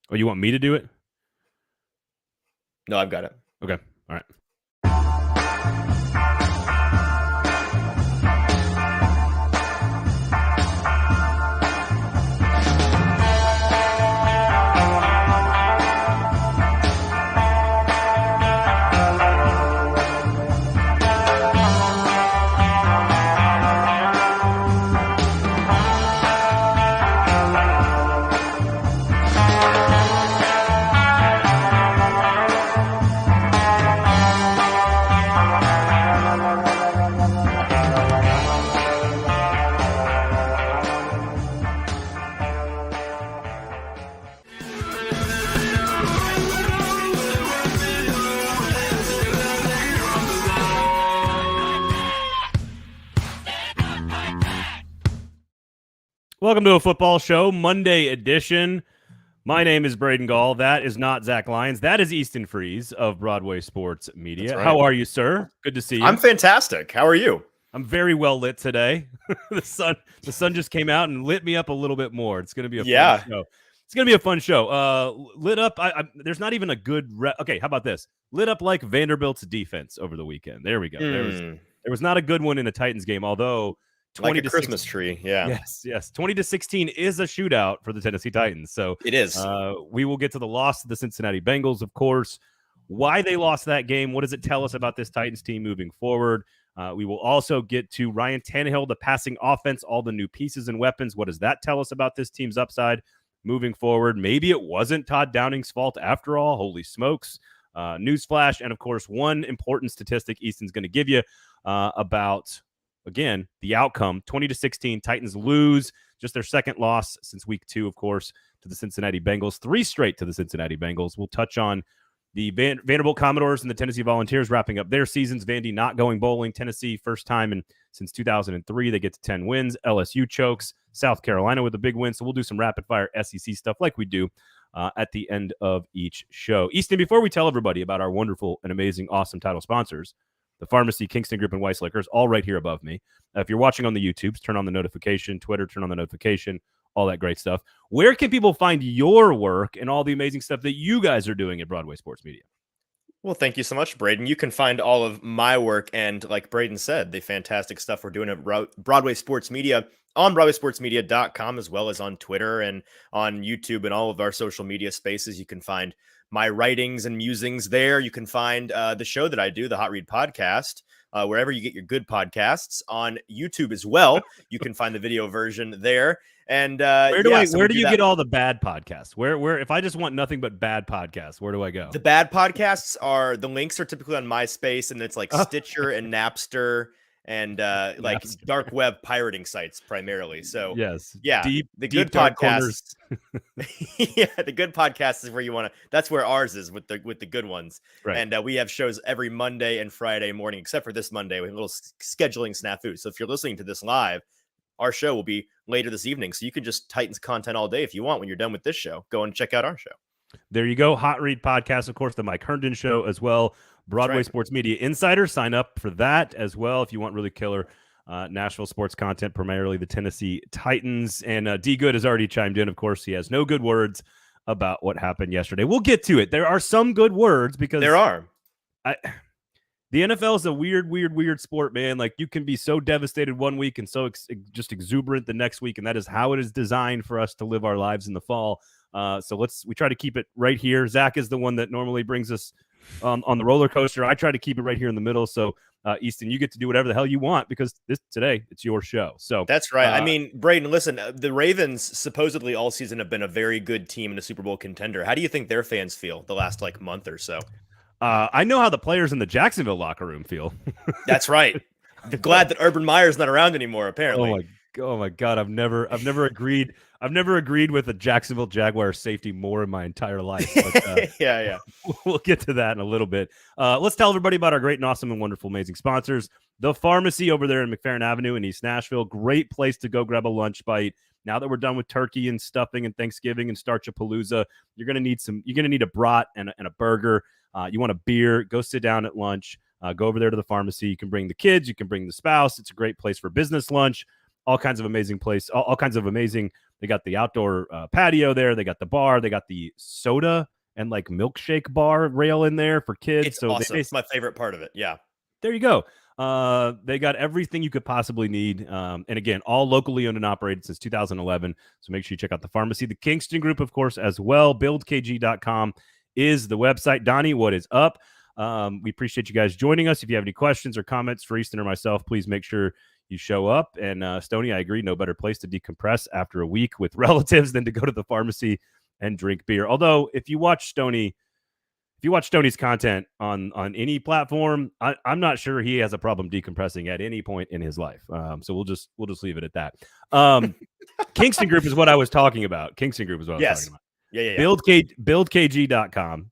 Oh, you want me to do it? No, I've got it. Okay. All right. Welcome to a football show, Monday edition. My name is Braden Gall. That is not Zach Lyons. That is Easton Freeze of Broadway Sports Media. Right. How are you, sir? Good to see you. I'm fantastic. How are you? I'm very well lit today. the sun just came out and lit me up a little bit more. It's going to be a fun show. It's going to be a fun show. Lit up. there's not even a good. Okay, how about this? Lit up like Vanderbilt's defense over the weekend. There we go. There was not a good one in a Titans game, although 20 like a Christmas tree. Yeah. Yes. 20-16 is a shootout for the Tennessee Titans. So it is. We will get to the loss of the Cincinnati Bengals, of course. Why they lost that game. What does it tell us about this Titans team moving forward? We will also get to Ryan Tannehill, the passing offense, all the new pieces and weapons. What does that tell us about this team's upside moving forward? Maybe it wasn't Todd Downing's fault after all. Holy smokes. Newsflash. And, of course, one important statistic Easton's going to give you about – again, the outcome, 20-16, Titans lose, just their second loss since week 2, of course, to the Cincinnati Bengals, 3 straight to the Cincinnati Bengals. We'll touch on the Vanderbilt Commodores and the Tennessee Volunteers wrapping up their seasons. Vandy not going bowling. Tennessee, first time since 2003, they get to 10 wins. LSU chokes. South Carolina with a big win. So we'll do some rapid-fire SEC stuff like we do at the end of each show. Easton, before we tell everybody about our wonderful and amazing, awesome title sponsors, the Pharmacy, Kingston Group, and Weiss Liquors, all right here above me. If you're watching on the YouTubes, turn on the notification. Twitter, turn on the notification. All that great stuff. Where can people find your work and all the amazing stuff that you guys are doing at Broadway Sports Media? Well, thank you so much, Braden. You can find all of my work and, like Braden said, the fantastic stuff we're doing at Broadway Sports Media on BroadwaySportsMedia.com, as well as on Twitter and on YouTube and all of our social media spaces. You can find my writings and musings there. You can find the show that I do, the Hot Read Podcast, wherever you get your good podcasts. On YouTube as well, you can find the video version there. And where do you get all the bad podcasts? Where if I just want nothing but bad podcasts, where do I go? The bad podcasts the links are typically on MySpace, and it's like Stitcher and Napster and like dark web pirating sites primarily. So the good podcasts. The good podcasts is where you want to. That's where ours is with the good ones. Right. And we have shows every Monday and Friday morning, except for this Monday. We have a little scheduling snafu. So if you're listening to this live, our show will be later this evening. So you can just Titans content all day if you want. When you're done with this show, go and check out our show. There you go. Hot Read Podcast, of course, the Mike Herndon Show as well. Broadway Sports Media Insider. Sign up for that as well if you want really killer Nashville sports content, primarily the Tennessee Titans. And D. Good has already chimed in. Of course, he has no good words about what happened yesterday. We'll get to it. There are some good words because there are. The NFL is a weird sport, man. Like, you can be so devastated one week and so just exuberant the next week, and that is how it is designed for us to live our lives in the fall. So we try to keep it right here. Zach is the one that normally brings us on the roller coaster. I try to keep it right here in the middle. So, Easton, you get to do whatever the hell you want because today it's your show. So that's right. I mean, Braden, listen, the Ravens supposedly all season have been a very good team and a Super Bowl contender. How do you think their fans feel the last month or so? I know how the players in the Jacksonville locker room feel. That's right. I'm glad that Urban Meyer's not around anymore, apparently. Oh my God. I've never agreed with a Jacksonville Jaguars safety more in my entire life. But, yeah. We'll get to that in a little bit. Let's tell everybody about our great and awesome and wonderful, amazing sponsors. The Pharmacy over there in McFerrin Avenue in East Nashville. Great place to go grab a lunch bite. Now that we're done with turkey and stuffing and Thanksgiving and Starchapalooza, you're gonna need a brat and a burger. You want a beer? Go sit down at lunch. Go over there to the Pharmacy. You can bring the kids. You can bring the spouse. It's a great place for business lunch. all kinds of amazing place, all kinds of amazing. They got the outdoor patio there. They got the bar. They got the soda and like milkshake bar rail in there for kids. It's awesome. It's my favorite part of it. Yeah. There you go. They got everything you could possibly need. And again, all locally owned and operated since 2011. So make sure you check out the pharmacy. The Kingston Group, of course, as well. BuildKG.com is the website. Donnie, what is up? We appreciate you guys joining us. If you have any questions or comments for Easton or myself, please make sure you show up. And Stoney, I agree, no better place to decompress after a week with relatives than to go to the pharmacy and drink beer. Although, if you watch Stoney's content on any platform, I'm not sure he has a problem decompressing at any point in his life. So we'll just leave it at that. Kingston Group is what I was talking about. Kingston Group is what I was talking about. Yeah. BuildKG.com.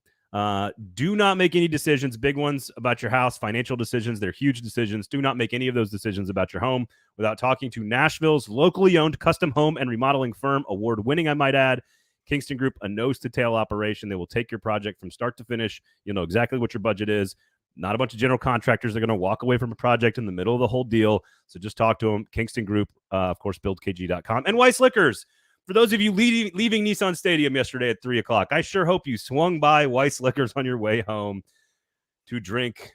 Do not make any decisions, big ones, about your house, financial decisions. They're huge decisions. Do not make any of those decisions about your home without talking to Nashville's locally owned custom home and remodeling firm, award-winning, I might add. Kingston Group, a nose-to-tail operation. They will take your project from start to finish. You'll know exactly what your budget is. Not a bunch of general contractors are going to walk away from a project in the middle of the whole deal. So just talk to them. Kingston Group, of course, BuildKG.com. And Weiss Liquors. For those of you leaving Nissan Stadium yesterday at 3 o'clock, I sure hope you swung by Weiss Liquors on your way home to drink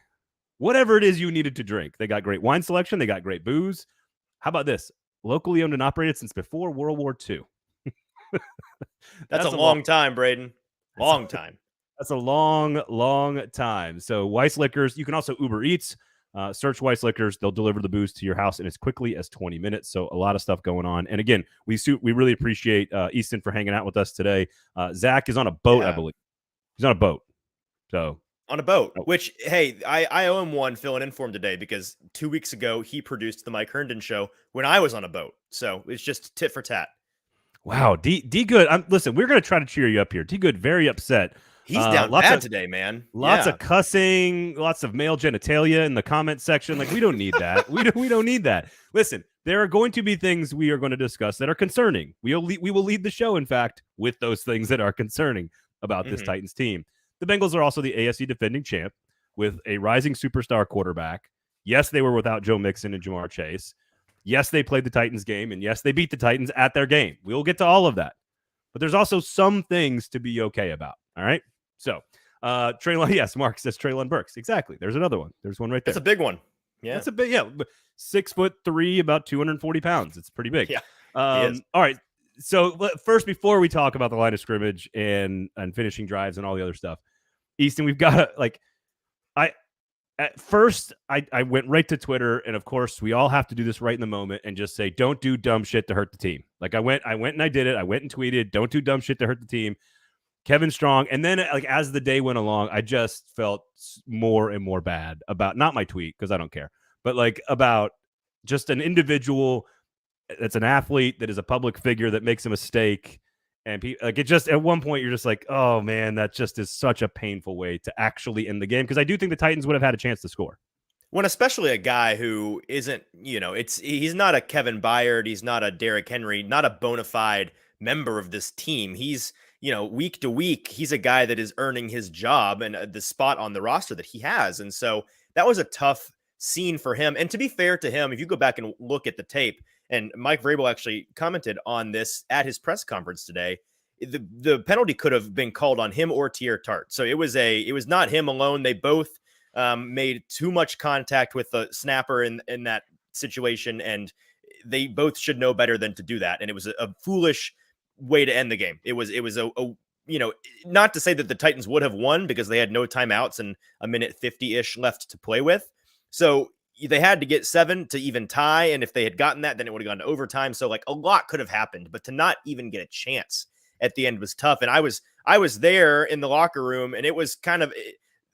whatever it is you needed to drink. They got great wine selection. They got great booze. How about this? Locally owned and operated since before World War II. That's a long time, Braden. Long time. That's a long, long time. So Weiss Liquors, you can also Uber Eats. Search Weiss Liquors. They'll deliver the booze to your house in as quickly as 20 minutes. So a lot of stuff going on. And again, we really appreciate Easton for hanging out with us today. Zach is on a boat, I believe. He's on a boat. So on a boat, which, hey, I owe him one filling in for him today because 2 weeks ago he produced the Mike Herndon show when I was on a boat. So it's just tit for tat. Wow, D Good. Listen, we're gonna try to cheer you up here. D Good, very upset. He's down bad today, man. Lots of cussing, lots of male genitalia in the comment section. Like, we don't need that. we don't need that. Listen, there are going to be things we are going to discuss that are concerning. We will lead the show, in fact, with those things that are concerning about this Titans team. The Bengals are also the AFC defending champ with a rising superstar quarterback. Yes, they were without Joe Mixon and Jamar Chase. Yes, they played the Titans game, and yes, they beat the Titans at their game. We'll get to all of that. But there's also some things to be okay about, all right? So, Treylon, yes, Mark says Treylon Burks. Exactly. There's another one. There's one right there. That's a big one. Yeah. That's a big, 6'3", about 240 pounds. It's pretty big. Yeah. All right. So first, before we talk about the line of scrimmage and finishing drives and all the other stuff, Easton, we've got to, at first, I went right to Twitter, and of course, we all have to do this right in the moment and just say, don't do dumb shit to hurt the team. Like, I went and I did it. I went and tweeted, don't do dumb shit to hurt the team. Kevin Strong. And then, as the day went along, I just felt more and more bad about, not my tweet, because I don't care, but about just an individual that's an athlete, that is a public figure, that makes a mistake. And it just, at one point, you're just like, oh man, that just is such a painful way to actually end the game. Because I do think the Titans would have had a chance to score. When especially a guy who isn't, he's not a Kevin Byard, he's not a Derrick Henry, not a bona fide member of this team. He's, week to week, he's a guy that is earning his job and the spot on the roster that he has. And so that was a tough scene for him. And to be fair to him, if you go back and look at the tape, and Mike Vrabel actually commented on this at his press conference today, the penalty could have been called on him or Teair Tart. So it was not him alone. They both made too much contact with the snapper in that situation, and they both should know better than to do that. And it was a foolish way to end the game. It was a not to say that the Titans would have won because they had no timeouts and a minute 50-ish left to play with. So they had to get 7 to even tie. And if they had gotten that, then it would have gone to overtime. So a lot could have happened, but to not even get a chance at the end was tough. And I was there in the locker room, and it was kind of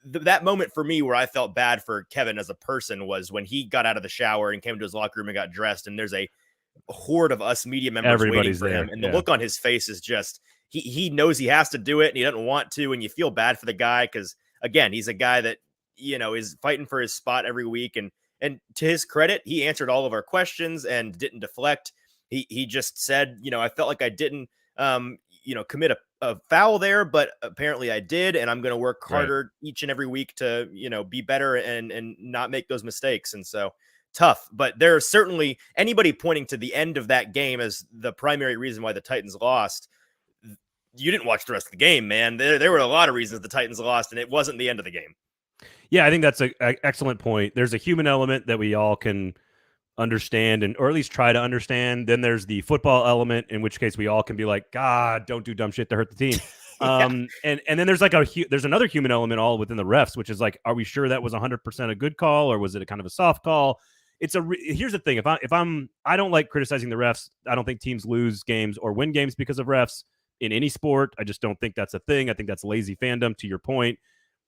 that moment for me where I felt bad for Kevin as a person was when he got out of the shower and came to his locker room and got dressed. And there's a horde of us media members waiting for him. And the look on his face is just, he knows he has to do it and he doesn't want to. And you feel bad for the guy because, again, he's a guy that, is fighting for his spot every week. And to his credit, he answered all of our questions and didn't deflect. He just said, I felt like I didn't, commit a foul there, but apparently I did. And I'm going to work harder each and every week to, be better and not make those mistakes. And so tough. But there's certainly anybody pointing to the end of that game as the primary reason why the Titans lost. You didn't watch the rest of the game, man. There were a lot of reasons the Titans lost, and it wasn't the end of the game. Yeah, I think that's an excellent point. There's a human element that we all can understand, or at least try to understand. Then there's the football element, in which case we all can be like, God, don't do dumb shit to hurt the team. Yeah. And then there's like there's another human element all within the refs, which is like, are we sure that was 100% a good call, or was it a kind of a soft call? Here's the thing. I don't like criticizing the refs. I don't think teams lose games or win games because of refs in any sport. I just don't think that's a thing. I think that's lazy fandom, to your point.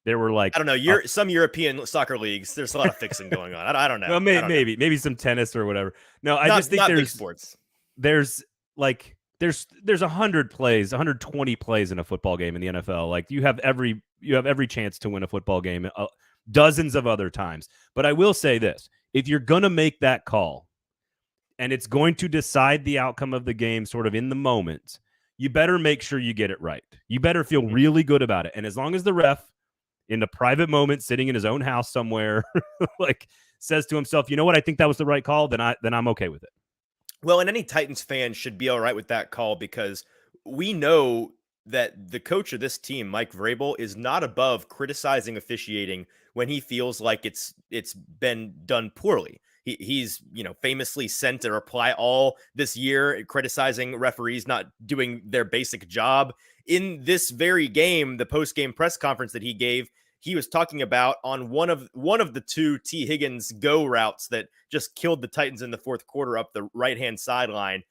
There were like, I don't know, some European soccer leagues, there's a lot of fixing going on. I don't know. Well, maybe some tennis or whatever. No, I just think there's big sports. There's 100 plays, 120 plays in a football game in the NFL. Like you have every chance to win a football game dozens of other times. But I will say this, if you're going to make that call and it's going to decide the outcome of the game sort of in the moment, you better make sure you get it right. You better feel really good about it. And as long as the ref in the private moment, sitting in his own house somewhere, like says to himself, you know what, I think that was the right call, then I'm okay with it. Well, and any Titans fan should be all right with that call, because we know that the coach of this team, Mike Vrabel, is not above criticizing officiating when he feels like it's been done poorly. He's famously sent a reply all this year criticizing referees not doing their basic job. In this very game, the post-game press conference that he gave, he was talking about on one of the two T. Higgins go routes that just killed the Titans in the fourth quarter up the right-hand sideline.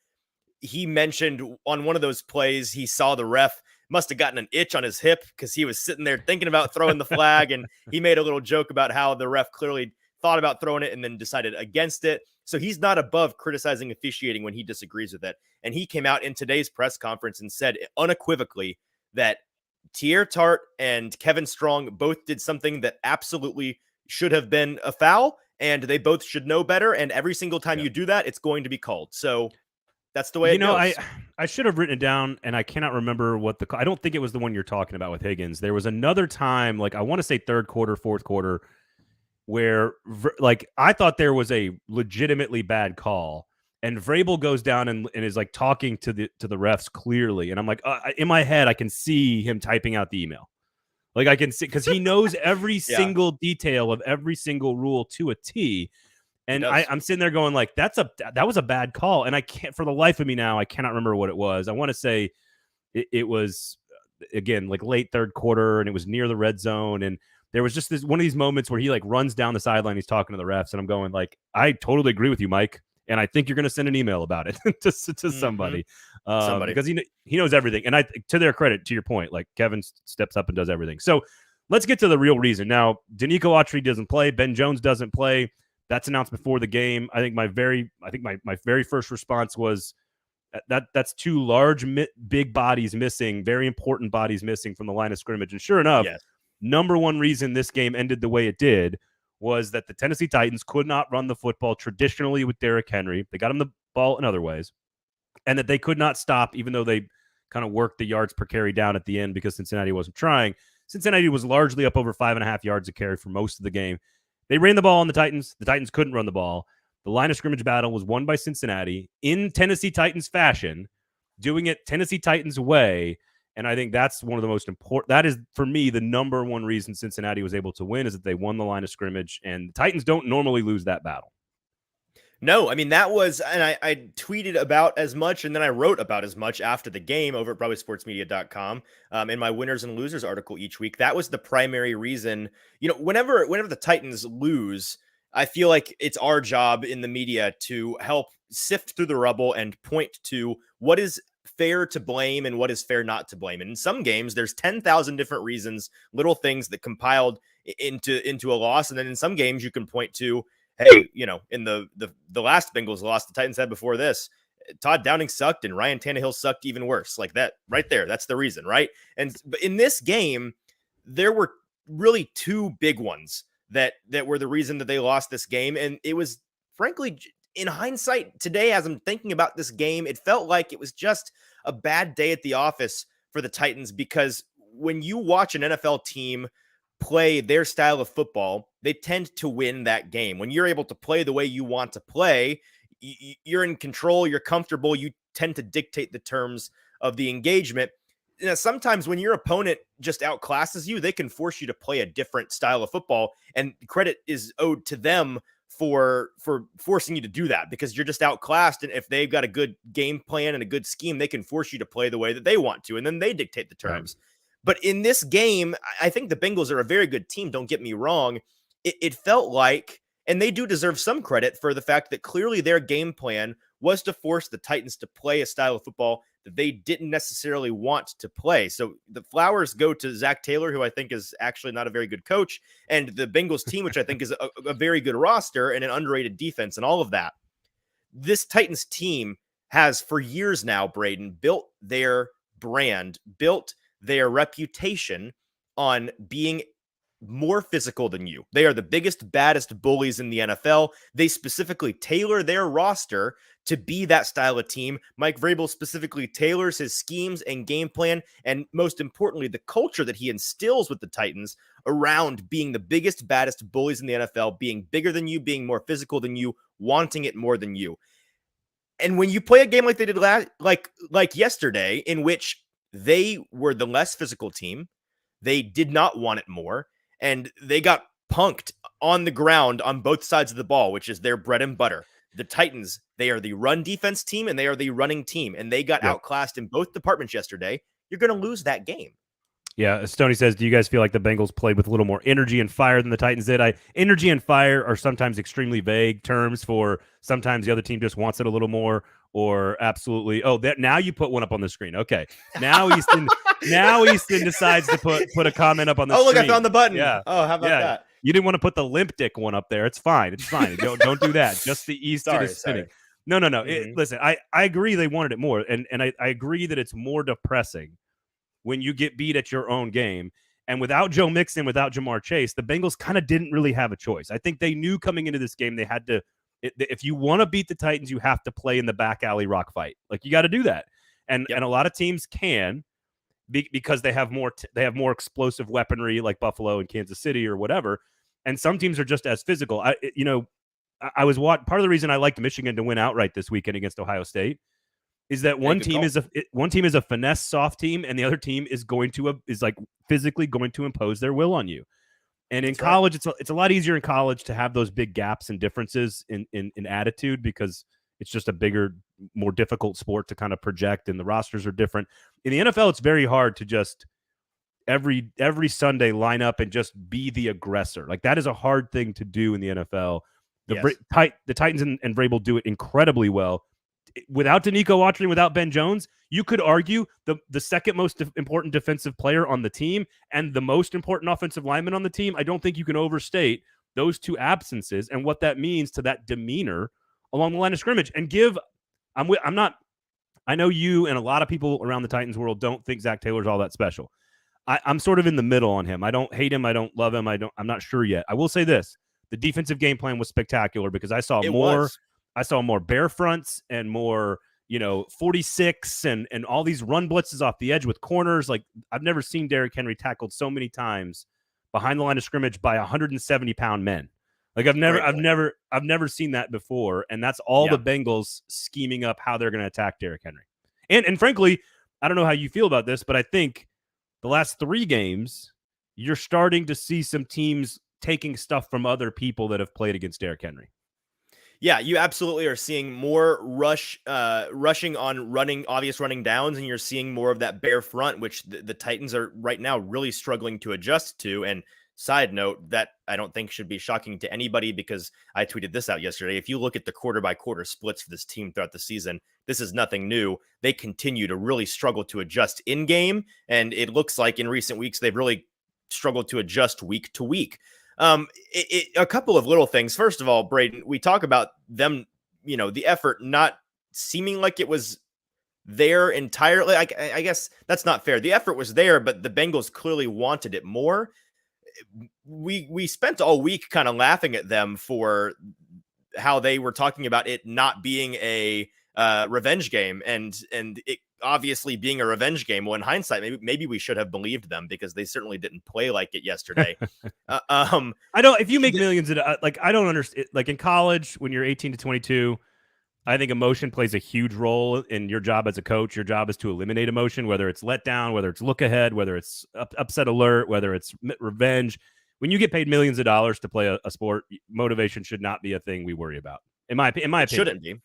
He mentioned on one of those plays, he saw the ref must have gotten an itch on his hip because he was sitting there thinking about throwing the flag, and he made a little joke about how the ref clearly thought about throwing it and then decided against it. So he's not above criticizing officiating when he disagrees with it. And he came out in today's press conference and said unequivocally that Teair Tart and Kevin Strong both did something that absolutely should have been a foul, and they both should know better. And every single time you do that, it's going to be called. So that's the way it goes. I should have written it down, and I cannot remember I don't think it was the one you're talking about with Higgins. There was another time, like I want to say third quarter, fourth quarter, where like I thought there was a legitimately bad call, and Vrabel goes down and is like talking to the refs clearly, and I'm like, in my head I can see him typing out the email, like I can see, because he knows every single detail of every single rule to a T, and I'm sitting there going like, that was a bad call, and I can't, for the life of me now, I cannot remember what it was. I want to say it was again like late third quarter, and it was near the red zone, and there was just one of these moments where he like runs down the sideline. He's talking to the refs, and I'm going like, I totally agree with you, Mike. And I think you're going to send an email about it to somebody, because he knows everything. And to their credit, to your point, like Kevin steps up and does everything. So let's get to the real reason. Now, Danico Autry doesn't play. Ben Jones doesn't play. That's announced before the game. I think my very first response was that's two large, big bodies missing, very important bodies missing from the line of scrimmage. And sure enough, number one reason this game ended the way it did was that the Tennessee Titans could not run the football traditionally with Derrick Henry. They got him the ball in other ways, and that they could not stop, even though they kind of worked the yards per carry down at the end because Cincinnati wasn't trying. Cincinnati was largely up over 5.5 yards a carry for most of the game. They ran the ball on the Titans. The Titans couldn't run the ball. The line of scrimmage battle was won by Cincinnati in Tennessee Titans fashion, doing it Tennessee Titans way. And I think that's one of the most important. That is, for me, the number one reason Cincinnati was able to win, is that they won the line of scrimmage, and the Titans don't normally lose that battle. No, I mean, that was, and I tweeted about as much, and then I wrote about as much after the game over at BroadwaySportsMedia.com in my winners and losers article each week. That was the primary reason. Whenever the Titans lose, I feel like it's our job in the media to help sift through the rubble and point to what is fair to blame and what is fair not to blame. And in some games, there's 10,000 different reasons, little things that compiled into a loss. And then in some games, you can point to, hey, in the last Bengals loss the Titans had before this, Todd Downing sucked and Ryan Tannehill sucked even worse. Like that right there. That's the reason, right? But in this game, there were really two big ones that were the reason that they lost this game. And it was, frankly, in hindsight today, as I'm thinking about this game, it felt like it was just a bad day at the office for the Titans, because when you watch an NFL team play their style of football, they tend to win that game. When you're able to play the way you want to play, you're in control, you're comfortable, you tend to dictate the terms of the engagement. You know, sometimes when your opponent just outclasses you, they can force you to play a different style of football, and credit is owed to them for forcing you to do that, because you're just outclassed. And if they've got a good game plan and a good scheme, they can force you to play the way that they want to, and then they dictate the terms. Right. But in this game, I think the Bengals are a very good team. Don't get me wrong. It felt like, and they do deserve some credit for the fact that clearly their game plan was to force the Titans to play a style of football that they didn't necessarily want to play. So the flowers go to Zach Taylor, who I think is actually not a very good coach, and the Bengals team, which I think is a very good roster and an underrated defense and all of that. This Titans team has for years now, Braden, built their brand, built their reputation on being more physical than you. They are the biggest, baddest bullies in the NFL. They specifically tailor their roster to be that style of team. Mike Vrabel specifically tailors his schemes and game plan, and most importantly, the culture that he instills with the Titans around being the biggest, baddest bullies in the NFL, being bigger than you, being more physical than you, wanting it more than you. And when you play a game like they did like yesterday, in which they were the less physical team, they did not want it more, and they got punked on the ground on both sides of the ball, which is their bread and butter. The Titans, they are the run defense team, and they are the running team, and they got outclassed in both departments yesterday. You're going to lose that game. Yeah, Stoney says, do you guys feel like the Bengals played with a little more energy and fire than the Titans did? Energy and fire are sometimes extremely vague terms for sometimes the other team just wants it a little more, or absolutely. Oh, that now you put one up on the screen. Okay, now Easton decides to put a comment up on the screen. Oh, look, I found the button. Yeah. Oh, how about that? You didn't want to put the limp dick one up there. It's fine. It's fine. Don't do that. Just the Easton is spinning. No. Mm-hmm. Listen, I agree they wanted it more, and I agree that it's more depressing when you get beat at your own game. And without Joe Mixon, without Jamar Chase, the Bengals kind of didn't really have a choice. I think they knew coming into this game they had to, if you want to beat the Titans, you have to play in the back alley rock fight. Like, you got to do that. And a lot of teams can, because they have more explosive weaponry, like Buffalo and Kansas City or whatever. And some teams are just as physical. Part of the reason I liked Michigan to win outright this weekend against Ohio State is that one team is a finesse soft team, and the other team is physically going to impose their will on you. And in college, it's a lot easier in college to have those big gaps and differences in attitude, because it's just a bigger, more difficult sport to kind of project, and the rosters are different. In the NFL, it's very hard to just every Sunday line up and just be the aggressor. Like, that is a hard thing to do in the NFL. The Titans and Vrabel do it incredibly well. Without Danico Autry, without Ben Jones, you could argue the second most important defensive player on the team and the most important offensive lineman on the team. I don't think you can overstate those two absences and what that means to that demeanor along the line of scrimmage. And I know you and a lot of people around the Titans world don't think Zach Taylor's all that special. I'm sort of in the middle on him. I don't hate him. I don't love him. I'm not sure yet. I will say this: the defensive game plan was spectacular, because I saw more bear fronts and more, 46 and all these run blitzes off the edge with corners. Like, I've never seen Derrick Henry tackled so many times behind the line of scrimmage by 170-pound men. Like, I've never seen that before. And that's all the Bengals scheming up how they're going to attack Derrick Henry. And frankly, I don't know how you feel about this, but I think the last 3 games, you're starting to see some teams taking stuff from other people that have played against Derrick Henry. Yeah, you absolutely are seeing more rushing on obvious running downs, and you're seeing more of that bare front, which the Titans are right now really struggling to adjust to. And side note, that I don't think should be shocking to anybody, because I tweeted this out yesterday. If you look at the quarter-by-quarter splits for this team throughout the season, this is nothing new. They continue to really struggle to adjust in-game, and it looks like in recent weeks they've really struggled to adjust week to week. A couple of little things. First of all, Braden, we talk about them, the effort not seeming like it was there entirely. I guess that's not fair. The effort was there, but the Bengals clearly wanted it more. We spent all week kind of laughing at them for how they were talking about it not being a revenge game, and obviously being a revenge game. Well, in hindsight, maybe we should have believed them because they certainly didn't play like it yesterday. I don't. If you make millions, like I don't understand. Like in college, when you're 18 to 22, I think emotion plays a huge role in your job as a coach. Your job is to eliminate emotion, whether it's letdown, whether it's look ahead, whether it's upset alert, whether it's revenge. When you get paid millions of dollars to play a sport, motivation should not be a thing we worry about. In my opinion, it shouldn't be.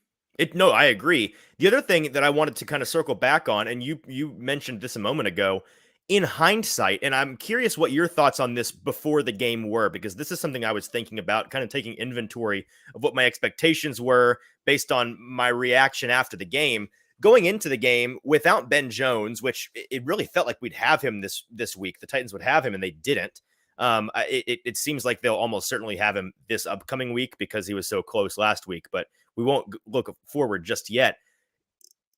No, I agree. The other thing that I wanted to kind of circle back on, and you mentioned this a moment ago, in hindsight, and I'm curious what your thoughts on this before the game were, because this is something I was thinking about, kind of taking inventory of what my expectations were based on my reaction after the game. Going into the game without Ben Jones, which it really felt like we'd have him this week. The Titans would have him, and they didn't. It seems like they'll almost certainly have him this upcoming week because he was so close last week, but we won't look forward just yet.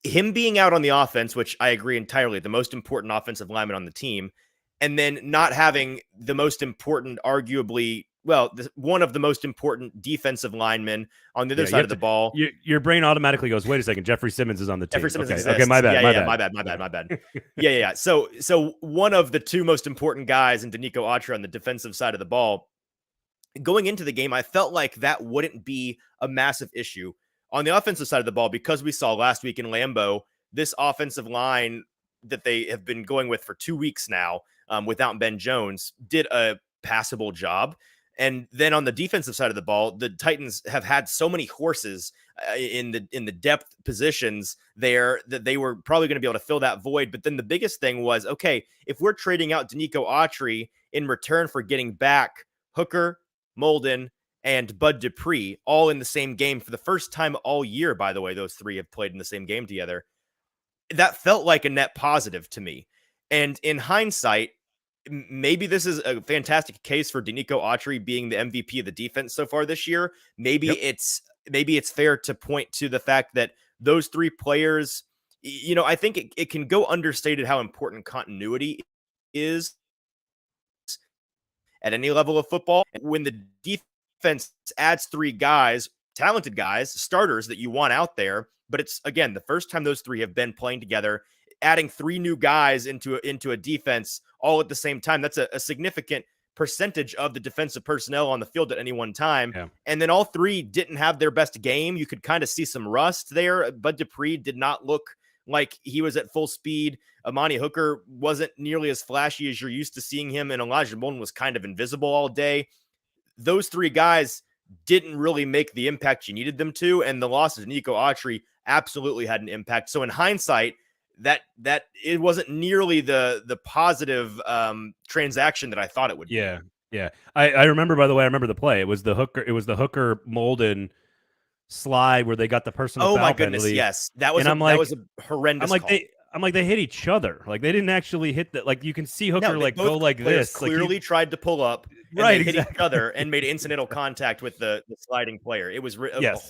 Him being out on the offense, which I agree entirely, the most important offensive lineman on the team, and then not having the most important, arguably, one of the most important defensive linemen on the other side of the ball. Your brain automatically goes, wait a second, Jeffrey Simmons is on the team. Jeffrey Simmons exists. Okay, my bad. My bad. Yeah. So one of the two most important guys in Denico Autry on the defensive side of the ball. Going into the game, I felt like that wouldn't be a massive issue. On the offensive side of the ball, because we saw last week in Lambeau, this offensive line that they have been going with for 2 weeks now, without Ben Jones, did a passable job. And then on the defensive side of the ball, the Titans have had so many horses in the depth positions there that they were probably going to be able to fill that void. But then the biggest thing was, okay, if we're trading out Denico Autry in return for getting back Hooker, Molden, and Bud Dupree all in the same game for the first time all year, by the way, those three have played in the same game together. That felt like a net positive to me. And in hindsight, maybe this is a fantastic case for Denico Autry being the MVP of the defense so far this year. Maybe it's fair to point to the fact that those three players, I think it can go understated how important continuity is at any level of football. When the defense adds three guys, talented guys, starters that you want out there, but it's, again, the first time those three have been playing together, adding three new guys into a defense all at the same time. That's a significant percentage of the defensive personnel on the field at any one time. Yeah. And then all three didn't have their best game. You could kind of see some rust there. Bud Dupree did not look like he was at full speed. Amani Hooker wasn't nearly as flashy as you're used to seeing him, and Elijah Molden was kind of invisible all day. Those three guys didn't really make the impact you needed them to, and the loss of Denico Autry absolutely had an impact. So in hindsight, that it wasn't nearly the positive transaction that I thought it would be. Yeah. I remember, by the way, I remember the play. It was the Hooker Molden slide where they got the personal foul my goodness, penalty. Yes. That was a horrendous call. They hit each other. Like they didn't actually hit that. Like you can see Hooker go like this. Clearly tried to pull up, and they hit each other and made incidental contact with the sliding player. It was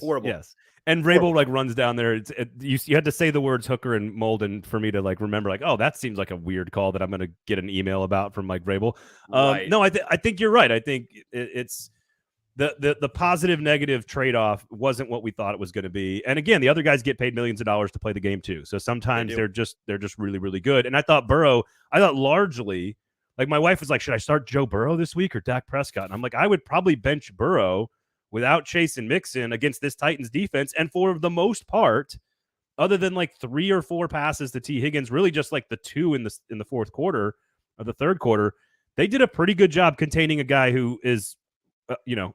horrible. Yes. And Vrabel runs down there. You had to say the words Hooker and Molden for me to remember. Oh, that seems like a weird call that I'm going to get an email about from Mike Vrabel. Right. No, I think you're right. I think it's the positive negative trade off wasn't what we thought it was going to be. And again, the other guys get paid millions of dollars to play the game too. So sometimes they're just really, really good. And I thought largely, my wife was like, should I start Joe Burrow this week or Dak Prescott? And I'm like, I would probably bench Burrow without Chase and Mixon against this Titans defense. And for the most part, other than 3 or 4 passes to T. Higgins, really just the 2 in the fourth quarter of the third quarter, they did a pretty good job containing a guy who is,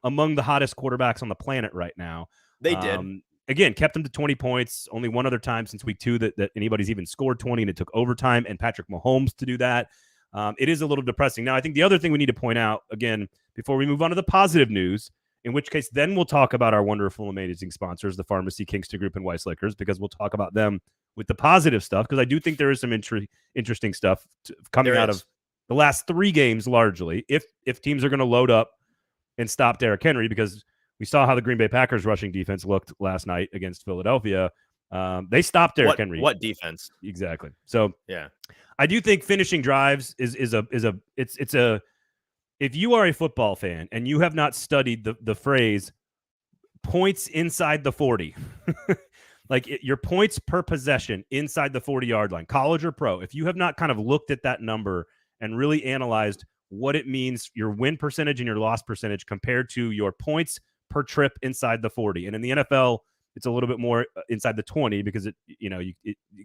among the hottest quarterbacks on the planet right now. They did. Again, kept them to 20 points. Only one other time since week 2 that anybody's even scored 20, and it took overtime and Patrick Mahomes to do that. It is a little depressing. Now, I think the other thing we need to point out, again, before we move on to the positive news, in which case then we'll talk about our wonderful, amazing sponsors, the Pharmacy, Kingston Group, and Weiss Liquors, because we'll talk about them with the positive stuff, because I do think there is some interesting stuff coming out of the last 3 games largely, if teams are going to load up and stop Derrick Henry, because we saw how the Green Bay Packers rushing defense looked last night against Philadelphia. They stopped Derrick Henry. What defense? Exactly. So yeah, I do think finishing drives is if you are a football fan and you have not studied the phrase points inside the 40, your points per possession inside the 40-yard line, college or pro, if you have not kind of looked at that number and really analyzed what it means, your win percentage and your loss percentage compared to your points per trip inside the 40. And in the NFL, it's a little bit more inside the 20 because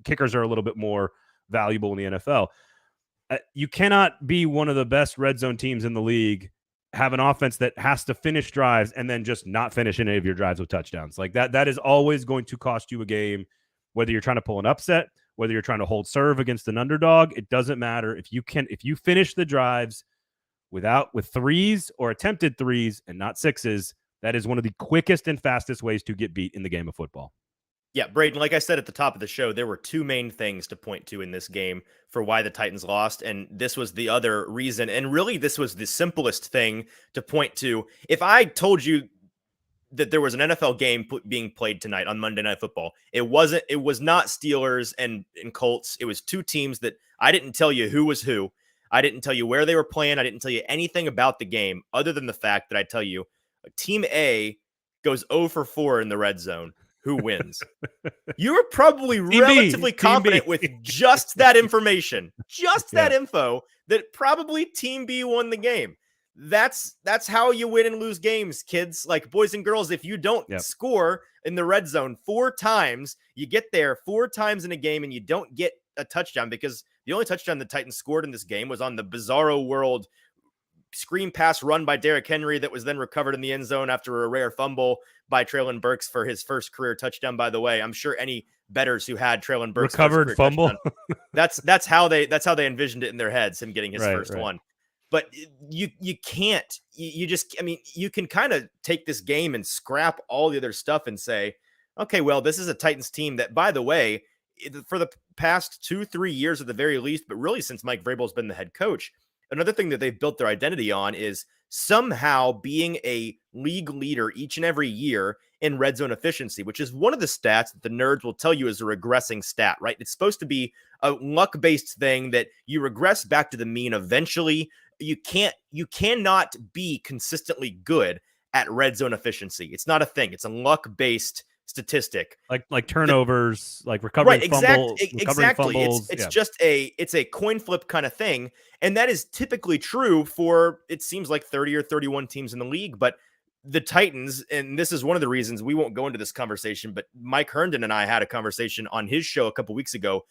kickers are a little bit more valuable in the NFL. You cannot be one of the best red zone teams in the league, have an offense that has to finish drives and then just not finish any of your drives with touchdowns. Like that is always going to cost you a game, whether you're trying to pull an upset, whether you're trying to hold serve against an underdog. It doesn't matter. If you finish the drives with threes or attempted threes and not sixes, that is one of the quickest and fastest ways to get beat in the game of football. Yeah, Braden, like I said at the top of the show, there were two main things to point to in this game for why the Titans lost, and this was the other reason. And really, this was the simplest thing to point to. If I told you that there was an NFL game being played tonight on Monday Night Football, it was not Steelers and Colts. It was two teams that I didn't tell you who was who. I didn't tell you where they were playing. I didn't tell you anything about the game other than the fact that I tell you Team A goes 0 for 4 in the red zone. Who wins? You were probably relatively confident with just that information, that info, that probably Team B won the game. That's how you win and lose games, kids. Like, boys and girls, if you don't score in the red zone 4 times, you get there 4 times in a game and you don't get a touchdown, because the only touchdown the Titans scored in this game was on the Bizarro World screen pass run by Derrick Henry that was then recovered in the end zone after a rare fumble by Treylon Burks for his first career touchdown. By the way, I'm sure any bettors who had Treylon Burks recovered fumble, that's how they envisioned it in their heads, him getting his first one. But you can't, you can kind of take this game and scrap all the other stuff and say, okay, well, this is a Titans team that, by the way, for the past 2-3 years at the very least, but really since Mike Vrabel's been the head coach, another thing that they've built their identity on is somehow being a league leader each and every year in red zone efficiency, which is one of the stats that the nerds will tell you is a regressing stat, right? It's supposed to be a luck-based thing that you regress back to the mean eventually. You cannot be consistently good at red zone efficiency. It's not a thing. It's a luck-based statistic, like turnovers, like recovering fumbles. Exactly. It's a coin flip kind of thing, and that is typically true for, it seems like, 30 or 31 teams in the league. But the Titans, and this is one of the reasons we won't go into this conversation, but Mike Herndon and I had a conversation on his show a couple weeks ago,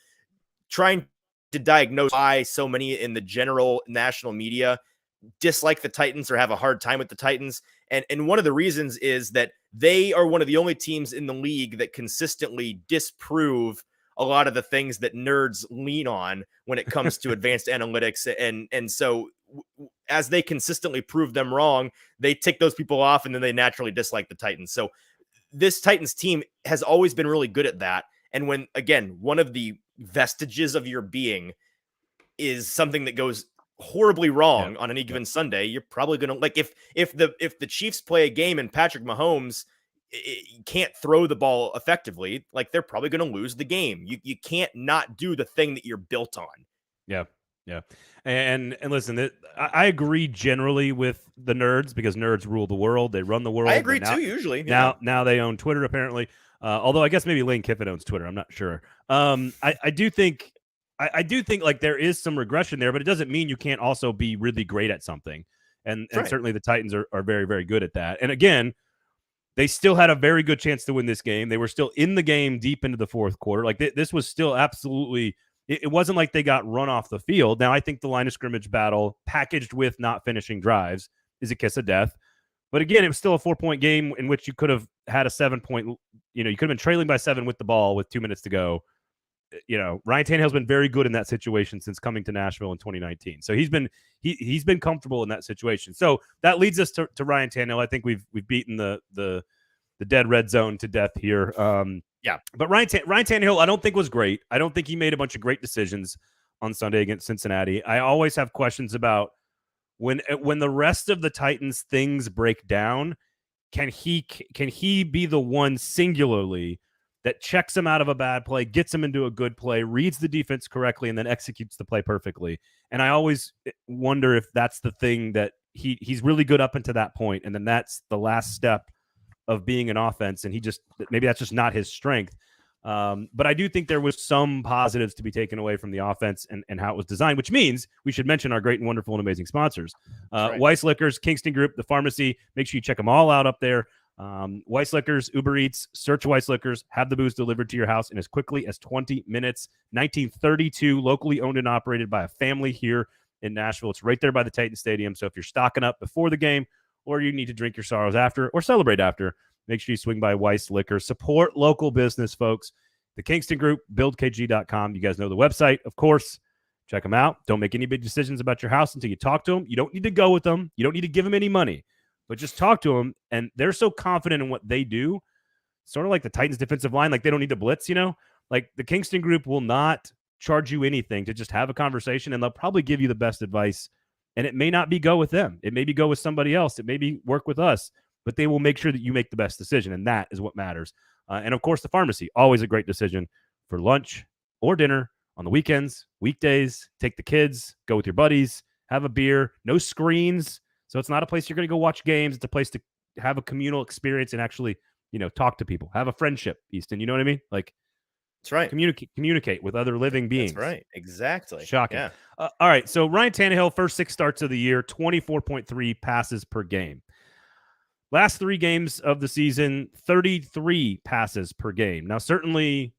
trying to diagnose why so many in the general national media dislike the Titans or have a hard time with the Titans. And one of the reasons is that they are one of the only teams in the league that consistently disprove a lot of the things that nerds lean on when it comes to advanced analytics. And so as they consistently prove them wrong, they tick those people off, and then they naturally dislike the Titans. So this Titans team has always been really good at that. And when, again, one of the vestiges of your being is something that goes horribly wrong on any given Sunday, you're probably going to, like, if the Chiefs play a game and Patrick Mahomes can't throw the ball effectively, like, they're probably going to lose the game. You can't not do the thing that you're built on. Yeah. And listen, I agree generally with the nerds, because nerds rule the world. They run the world. I agree too, usually. Now they own Twitter, apparently. Although I guess maybe Lane Kiffin owns Twitter. I'm not sure. I do think like there is some regression there, but it doesn't mean you can't also be really great at something. And certainly the Titans are very, very good at that. And again, they still had a very good chance to win this game. They were still in the game deep into the fourth quarter. Like this was still absolutely, it wasn't like they got run off the field. Now I think the line of scrimmage battle packaged with not finishing drives is a kiss of death. But again, it was still a 4-point game in which you could have had a 7-point, you could have been trailing by 7 with the ball with 2 minutes to go. Ryan Tannehill's been very good in that situation since coming to Nashville in 2019. So he's been comfortable in that situation. So that leads us to Ryan Tannehill. I think we've beaten the dead red zone to death here. But Ryan Tannehill, I don't think was great. I don't think he made a bunch of great decisions on Sunday against Cincinnati. I always have questions about when the rest of the Titans things break down, can he be the one singularly that checks him out of a bad play, gets him into a good play, reads the defense correctly, and then executes the play perfectly? And I always wonder if that's the thing, that he's really good up until that point, and then that's the last step of being an offense, and maybe that's just not his strength. But I do think there was some positives to be taken away from the offense and how it was designed, which means we should mention our great and wonderful and amazing sponsors. Right. Weiss Liquors, Kingston Group, the pharmacy. Make sure you check them all out up there. Weiss Liquors, Uber Eats, search Weiss Liquors, have the booze delivered to your house in as quickly as 20 minutes. 1932, locally owned and operated by a family here in Nashville. It's right there by the Titan Stadium. So if you're stocking up before the game or you need to drink your sorrows after or celebrate after, make sure you swing by Weiss Liquor. Support local business, folks. The Kingston Group, buildkg.com. You guys know the website, of course. Check them out. Don't make any big decisions about your house until you talk to them. You don't need to go with them. You don't need to give them any money, but just talk to them. And they're so confident in what they do, sort of like the Titans defensive line. Like they don't need to blitz, Like the Kingston Group will not charge you anything to just have a conversation, and they'll probably give you the best advice. And it may not be go with them. It may be go with somebody else. It may be work with us. But they will make sure that you make the best decision, and that is what matters. And, of course, the pharmacy, always a great decision for lunch or dinner on the weekends, weekdays. Take the kids, go with your buddies, have a beer, no screens. So it's not a place you're going to go watch games. It's a place to have a communal experience and actually, talk to people. Have a friendship, Easton. You know what I mean? Like, that's right. Communicate with other living beings. That's right. Exactly. Shocking. Yeah. All right. So Ryan Tannehill, first 6 starts of the year, 24.3 passes per game. Last 3 games of the season, 33 passes per game. Now, certainly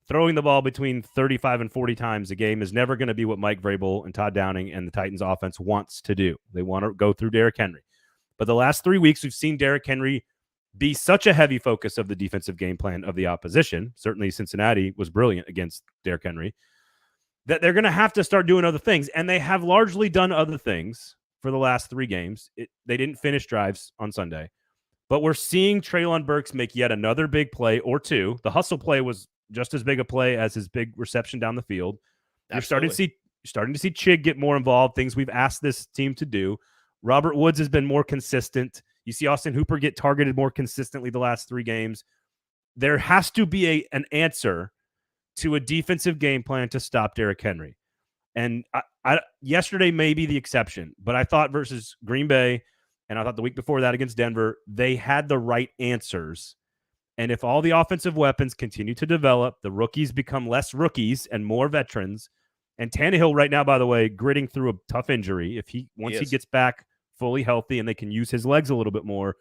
throwing the ball between 35 and 40 times a game is never going to be what Mike Vrabel and Todd Downing and the Titans offense wants to do. They want to go through Derrick Henry. But the last 3 weeks, we've seen Derrick Henry be such a heavy focus of the defensive game plan of the opposition. Certainly Cincinnati was brilliant against Derrick Henry. That they're going to have to start doing other things. And they have largely done other things for the last 3 games. They didn't finish drives on Sunday. But we're seeing Treylon Burks make yet another big play or 2. The hustle play was just as big a play as his big reception down the field. You're starting to see Chig get more involved, things we've asked this team to do. Robert Woods has been more consistent. You see Austin Hooper get targeted more consistently the last 3 games. There has to be an answer to a defensive game plan to stop Derrick Henry. And yesterday may be the exception, but I thought versus Green Bay, and I thought the week before that against Denver, they had the right answers. And if all the offensive weapons continue to develop, the rookies become less rookies and more veterans. And Tannehill right now, by the way, gritting through a tough injury. Once he gets back fully healthy and they can use his legs a little bit more,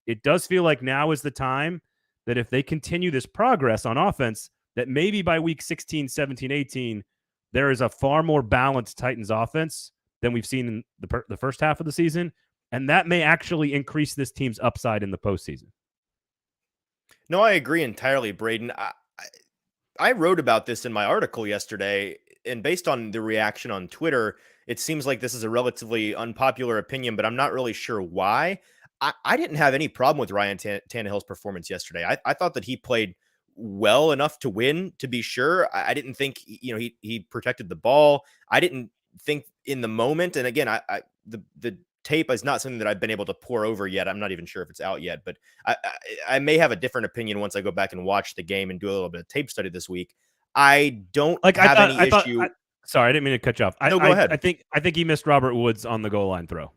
it does feel like now is the time that if they continue this progress on offense, that maybe by week 16, 17, 18, there is a far more balanced Titans offense than we've seen in the first half of the season. And that may actually increase this team's upside in the postseason. No, I agree entirely, Braden. I wrote about this in my article yesterday, and based on the reaction on Twitter, it seems like this is a relatively unpopular opinion, but I'm not really sure why. I didn't have any problem with Ryan Tannehill's performance yesterday. I thought that he played well enough to win, to be sure. I didn't think, he protected the ball. I didn't think in the moment, and again, the tape is not something that I've been able to pour over yet. I'm not even sure if it's out yet, but I may have a different opinion once I go back and watch the game and do a little bit of tape study this week. I don't have any issue. Sorry, I didn't mean to cut you off. No, go ahead. I think he missed Robert Woods on the goal line throw.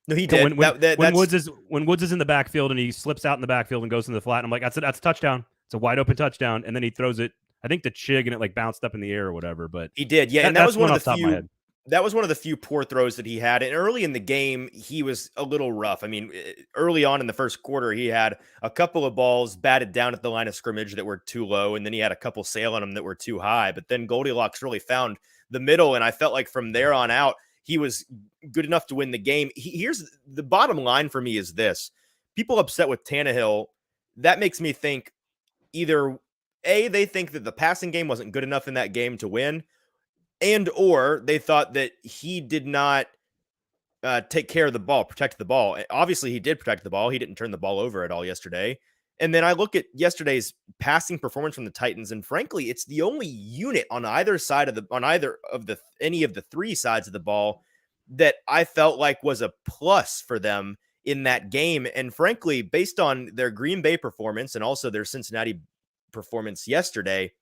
No, he did. When Woods is in the backfield and he slips out in the backfield and goes into the flat, I'm like, that's a touchdown. It's a wide open touchdown, and then he throws it, I think, to Chig, and it bounced up in the air or whatever. But he did, yeah. And that was one of the few. That was one of the few poor throws that he had. And early in the game, he was a little rough. I mean, early on in the first quarter, he had a couple of balls batted down at the line of scrimmage that were too low. And then he had a couple sail on them that were too high. But then Goldilocks really found the middle. And I felt like from there on out, he was good enough to win the game. Here's the bottom line for me is this. People upset with Tannehill, that makes me think either A, they think that the passing game wasn't good enough in that game to win, and or they thought that he did not take care of the ball, protect the ball. Obviously, he did protect the ball. He didn't turn the ball over at all yesterday. And then I look at yesterday's passing performance from the Titans, and frankly, it's the only unit on either side of any of the 3 sides of the ball that I felt like was a plus for them in that game. And frankly, based on their Green Bay performance and also their Cincinnati performance yesterday,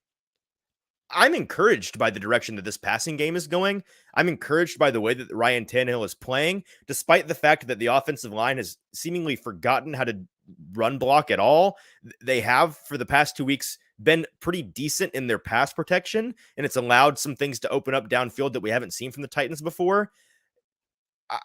I'm encouraged by the direction that this passing game is going. I'm encouraged by the way that Ryan Tannehill is playing, despite the fact that the offensive line has seemingly forgotten how to run block at all. They have for the past 2 weeks been pretty decent in their pass protection, and it's allowed some things to open up downfield that we haven't seen from the Titans before.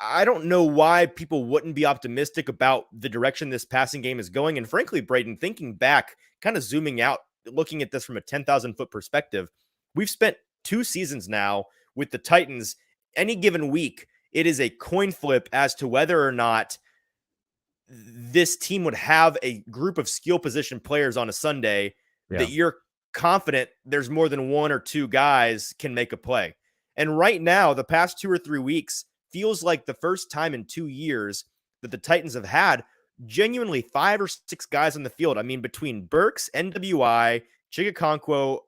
I don't know why people wouldn't be optimistic about the direction this passing game is going. And frankly, Braden, thinking back, kind of zooming out, looking at this from a 10,000 foot perspective, we've spent 2 seasons now with the Titans. Any given week, it is a coin flip as to whether or not this team would have a group of skill position players on a Sunday that you're confident there's more than 1 or 2 guys can make a play. And right now, the past 2 or 3 weeks feels like the first time in 2 years that the Titans have had genuinely 5 or 6 guys on the field. I mean, between Burks, NWI, Chigakonkwo,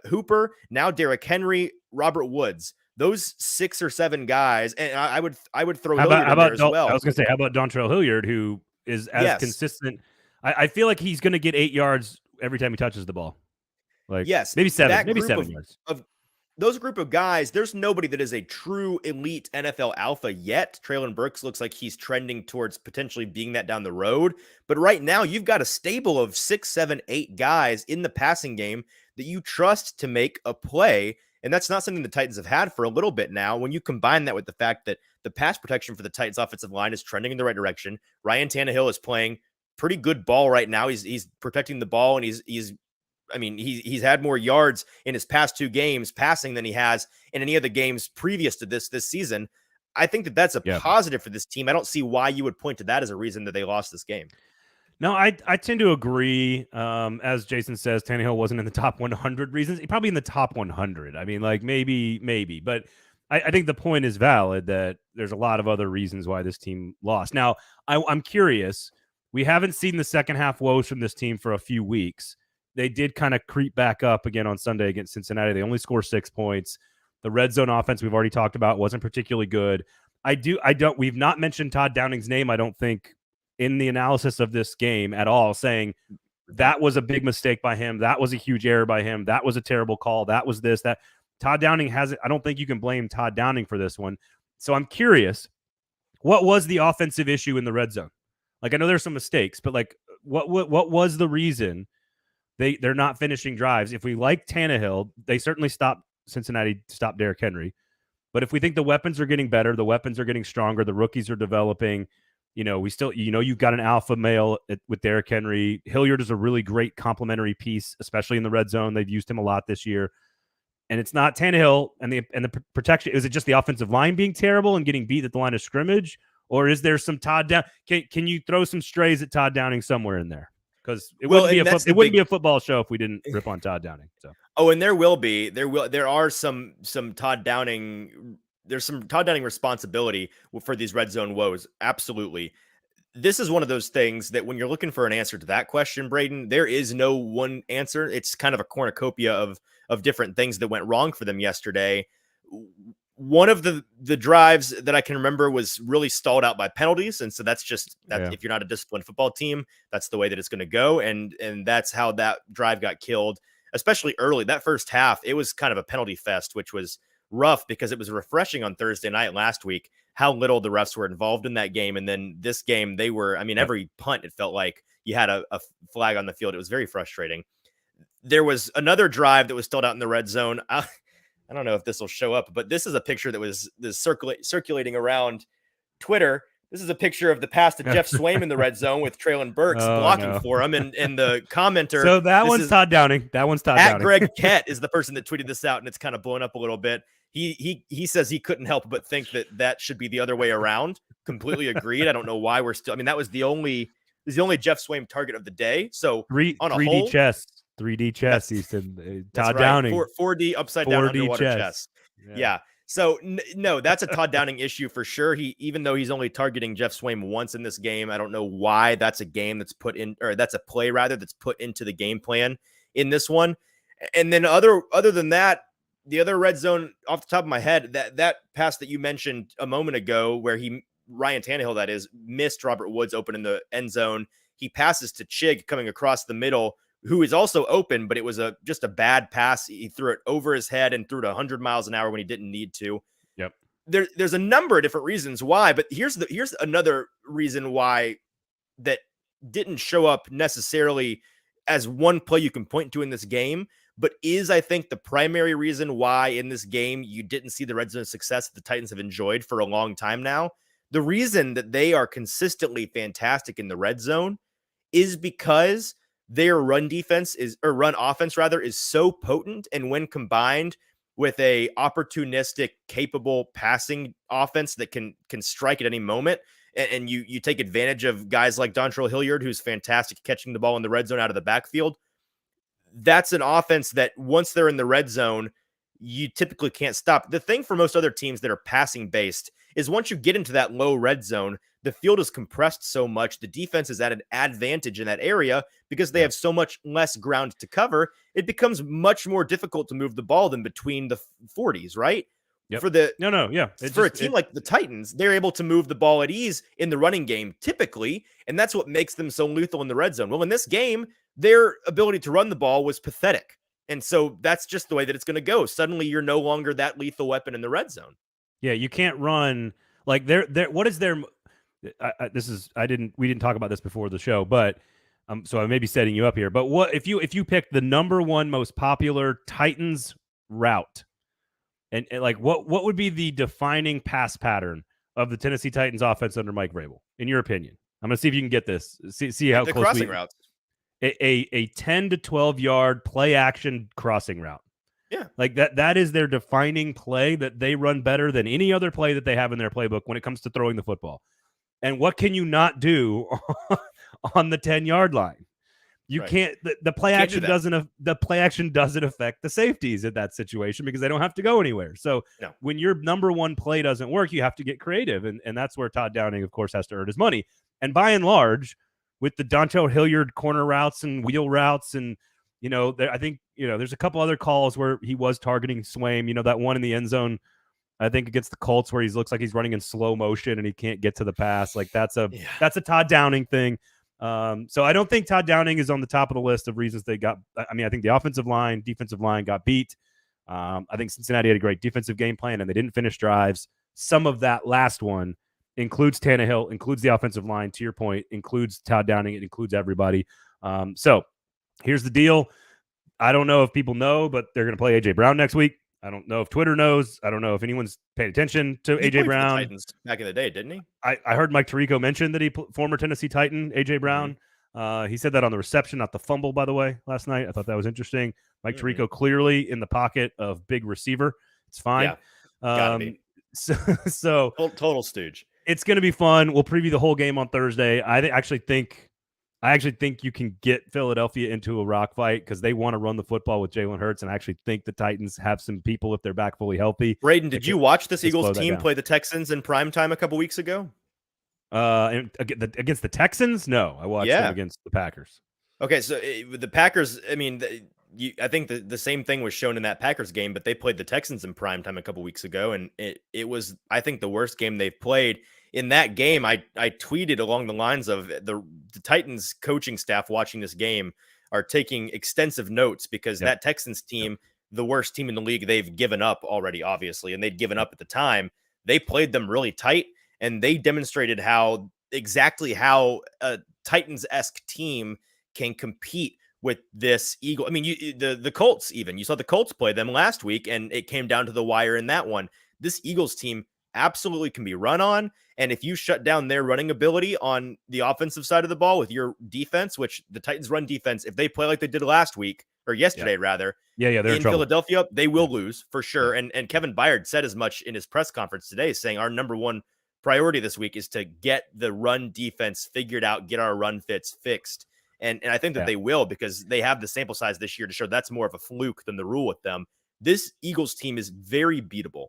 Hooper, now Derrick Henry, Robert Woods, those 6 or 7 guys, and I would throw Hilliard in there as well. I was going to say, how about Dontrell Hilliard, who is as consistent? I feel like he's going to get 8 yards every time he touches the ball. Like, maybe 7 yards. Those group of guys, there's nobody that is a true elite NFL alpha yet. Treylon Burks looks like he's trending towards potentially being that down the road. But right now, you've got a stable of 6, 7, 8 guys in the passing game that you trust to make a play. And that's not something the Titans have had for a little bit now. When you combine that with the fact that the pass protection for the Titans offensive line is trending in the right direction, Ryan Tannehill is playing pretty good ball right now. He's protecting the ball, and he's had more yards in his past 2 games passing than he has in any of the games previous to this season. I think that that's a positive for this team. I don't see why you would point to that as a reason that they lost this game. No, I tend to agree. As Jason says, Tannehill wasn't in the top 100 reasons. He's probably in the top 100. I mean, like maybe. But I think the point is valid that there's a lot of other reasons why this team lost. Now, I'm curious. We haven't seen the second half woes from this team for a few weeks. They did kind of creep back up again on Sunday against Cincinnati. They only scored 6 points. The red zone offense we've already talked about wasn't particularly good. We've not mentioned Todd Downing's name, I don't think, in the analysis of this game at all, saying that was a big mistake by him. That was a huge error by him. That was a terrible call. That was this, that. Todd Downing hasn't. I don't think you can blame Todd Downing for this one. So I'm curious, what was the offensive issue in the red zone? Like, I know there's some mistakes, but like, what was the reason they're not finishing drives? If we like Tannehill, they certainly stopped Cincinnati, stopped Derrick Henry. But if we think the weapons are getting better, the weapons are getting stronger, the rookies are developing, we still, you've got an alpha male with Derrick Henry. Hilliard is a really great complementary piece, especially in the red zone. They've used him a lot this year. And it's not Tannehill and the protection. Is it just the offensive line being terrible and getting beat at the line of scrimmage? Or is there some Todd Downing? Can you throw some strays at Todd Downing somewhere in there? Because it wouldn't be a football show if we didn't rip on Todd Downing. So. Oh, and there are some Todd Downing. There's some Todd Downing responsibility for these red zone woes. Absolutely. This is one of those things that when you're looking for an answer to that question, Braden, there is no one answer. It's kind of a cornucopia of different things that went wrong for them yesterday. One of the drives that I can remember was really stalled out by penalties. And so that's just that. If you're not a disciplined football team, that's the way that it's going to go. And that's how that drive got killed, especially early. That first half, it was kind of a penalty fest, which was rough because it was refreshing on Thursday night last week how little the refs were involved in that game. And then this game, they were, every punt, it felt like you had a flag on the field. It was very frustrating. There was another drive that was stalled out in the red zone. I don't know if this will show up, but this is a picture that was circulating around Twitter. This is a picture of the pass to Jeff Swaim in the red zone with Treylon Burks blocking for him. And the commenter. So that one's Todd Downing. That one's Todd Downing. Greg Kett is the person that tweeted this out, and it's kind of blown up a little bit. He says he couldn't help but think that should be the other way around. Completely agreed. I don't know why we're still. That was the only Jeff Swaim target of the day. So 3D chess. 3D chess. He said Todd Downing. 4D upside down underwater chess. Yeah. So no, that's a Todd Downing issue for sure. Even though he's only targeting Jeff Swaim once in this game, I don't know why that's a game that's put in, or that's a play rather that's put into the game plan in this one. And then other than that, the other red zone off the top of my head, that pass that you mentioned a moment ago, where Ryan Tannehill, that is, missed Robert Woods open in the end zone. He passes to Chig coming across the middle, who is also open, but it was just a bad pass. He threw it over his head and threw it 100 miles an hour when he didn't need to. Yep. There's a number of different reasons why, but here's another reason why that didn't show up necessarily as one play you can point to in this game, but is, I think, the primary reason why in this game you didn't see the red zone success that the Titans have enjoyed for a long time now. The reason that they are consistently fantastic in the red zone is because their run offense is so potent, and when combined with a opportunistic, capable passing offense that can strike at any moment, and you take advantage of guys like Dontrell Hilliard, who's fantastic at catching the ball in the red zone out of the backfield. That's an offense that once they're in the red zone, you typically can't stop. The thing for most other teams that are passing based is once you get into that low red zone, the field is compressed so much. The defense is at an advantage in that area because they have so much less ground to cover. It becomes much more difficult to move the ball than between the 40s, right? Yep. For a team like the Titans, they're able to move the ball at ease in the running game typically, and that's what makes them so lethal in the red zone. Well, in this game, their ability to run the ball was pathetic. And so that's just the way that it's going to go. Suddenly you're no longer that lethal weapon in the red zone. Yeah, you can't run like what is their we didn't talk about this before the show, but so I may be setting you up here. But what if you pick the number one most popular Titans route? And like what would be the defining pass pattern of the Tennessee Titans offense under Mike Vrabel, in your opinion? I'm going to see if you can get this. See how the close crossing routes. A 10 to 12 yard play action crossing route. Yeah. Like that is their defining play that they run better than any other play that they have in their playbook when it comes to throwing the football. And what can you not do on the 10-yard line? You can't. The play action doesn't affect the safeties in that situation because they don't have to go anywhere. So when your number one play doesn't work, you have to get creative, and that's where Todd Downing, of course, has to earn his money. And by and large, with the Dontrell Hilliard corner routes and wheel routes, and I think there's a couple other calls where he was targeting Swaim. That one in the end zone, I think against the Colts, where he looks like he's running in slow motion and he can't get to the pass. Like that's a Todd Downing thing. So I don't think Todd Downing is on the top of the list of reasons they got. I mean, I think the offensive line, defensive line got beat. I think Cincinnati had a great defensive game plan and they didn't finish drives. Some of that last one includes Tannehill, includes the offensive line, to your point, includes Todd Downing, it includes everybody. So here's the deal. I don't know if people know, but they're going to play A.J. Brown next week. I don't know if Twitter knows. I don't know if anyone's paid attention to A.J. Brown. The Titans back in the day, didn't he? I heard Mike Tirico mention that former Tennessee Titan, A.J. Brown. He said that on the reception, not the fumble, by the way, last night. I thought that was interesting. Mike Tirico clearly in the pocket of big receiver. It's fine. Yeah, gotta be. So total stooge. It's going to be fun. We'll preview the whole game on Thursday. I actually think you can get Philadelphia into a rock fight because they want to run the football with Jalen Hurts, and I actually think the Titans have some people if they're back fully healthy. Braden, did you watch this Eagles team play the Texans in primetime a couple weeks ago? Against the Texans? No, I watched them against the Packers. Okay, so the Packers, I mean, I think the same thing was shown in that Packers game, but they played the Texans in primetime a couple weeks ago, and it was, I think, the worst game they've played. In that game, I tweeted along the lines of the Titans coaching staff watching this game are taking extensive notes because that Texans team, the worst team in the league, they've given up already, obviously, and they'd given up at the time. They played them really tight, and they demonstrated exactly how a Titans-esque team can compete with this Eagle. I mean, the Colts even. You saw the Colts play them last week, and it came down to the wire in that one. This Eagles team absolutely can be run on, and if you shut down their running ability on the offensive side of the ball with your defense, which the Titans run defense, if they play like they did last week or yesterday rather, they're in Philadelphia, they will lose for sure. And Kevin Byard said as much in his press conference today, saying our number one priority this week is to get the run defense figured out, get our run fits fixed. And I think that they will, because they have the sample size this year to show that's more of a fluke than the rule with them. This Eagles team is very beatable.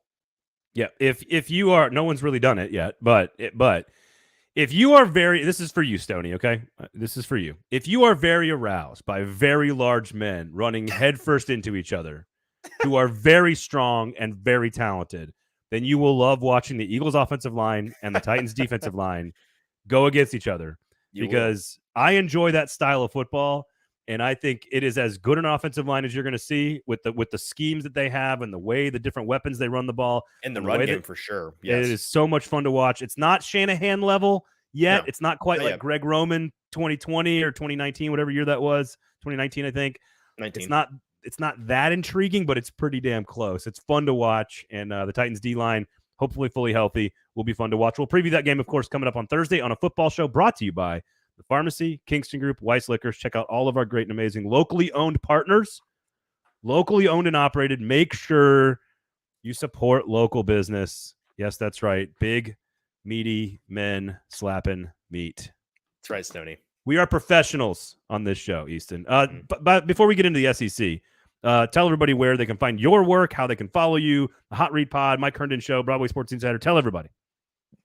Yeah, if you are, no one's really done it yet, but if you are this is for you, Stoney, okay? This is for you. If you are very aroused by very large men running headfirst into each other who are very strong and very talented, then you will love watching the Eagles offensive line and the Titans defensive line go against each other. Because I enjoy that style of football, and I think it is as good an offensive line as you're going to see with the schemes that they have and the way the different weapons they run the ball. And the run game for sure. Yes. It is so much fun to watch. It's not Shanahan level yet. No. It's not quite like Greg Roman 2020 or 2019, whatever year that was, 2019, I think. 19. It's not that intriguing, but it's pretty damn close. It's fun to watch, and the Titans D-line, hopefully fully healthy, will be fun to watch. We'll preview that game, of course, coming up on Thursday on a football show brought to you by The Pharmacy, Kingston Group, Weiss Liquors. Check out all of our great and amazing locally owned partners, locally owned and operated. Make sure you support local business. Yes, that's right. Big, meaty men slapping meat. That's right, Stoney. We are professionals on this show, Easton. But before we get into the SEC, tell everybody where they can find your work, how they can follow you, the Hot Read Pod, Mike Herndon Show, Broadway Sports Insider. Tell everybody.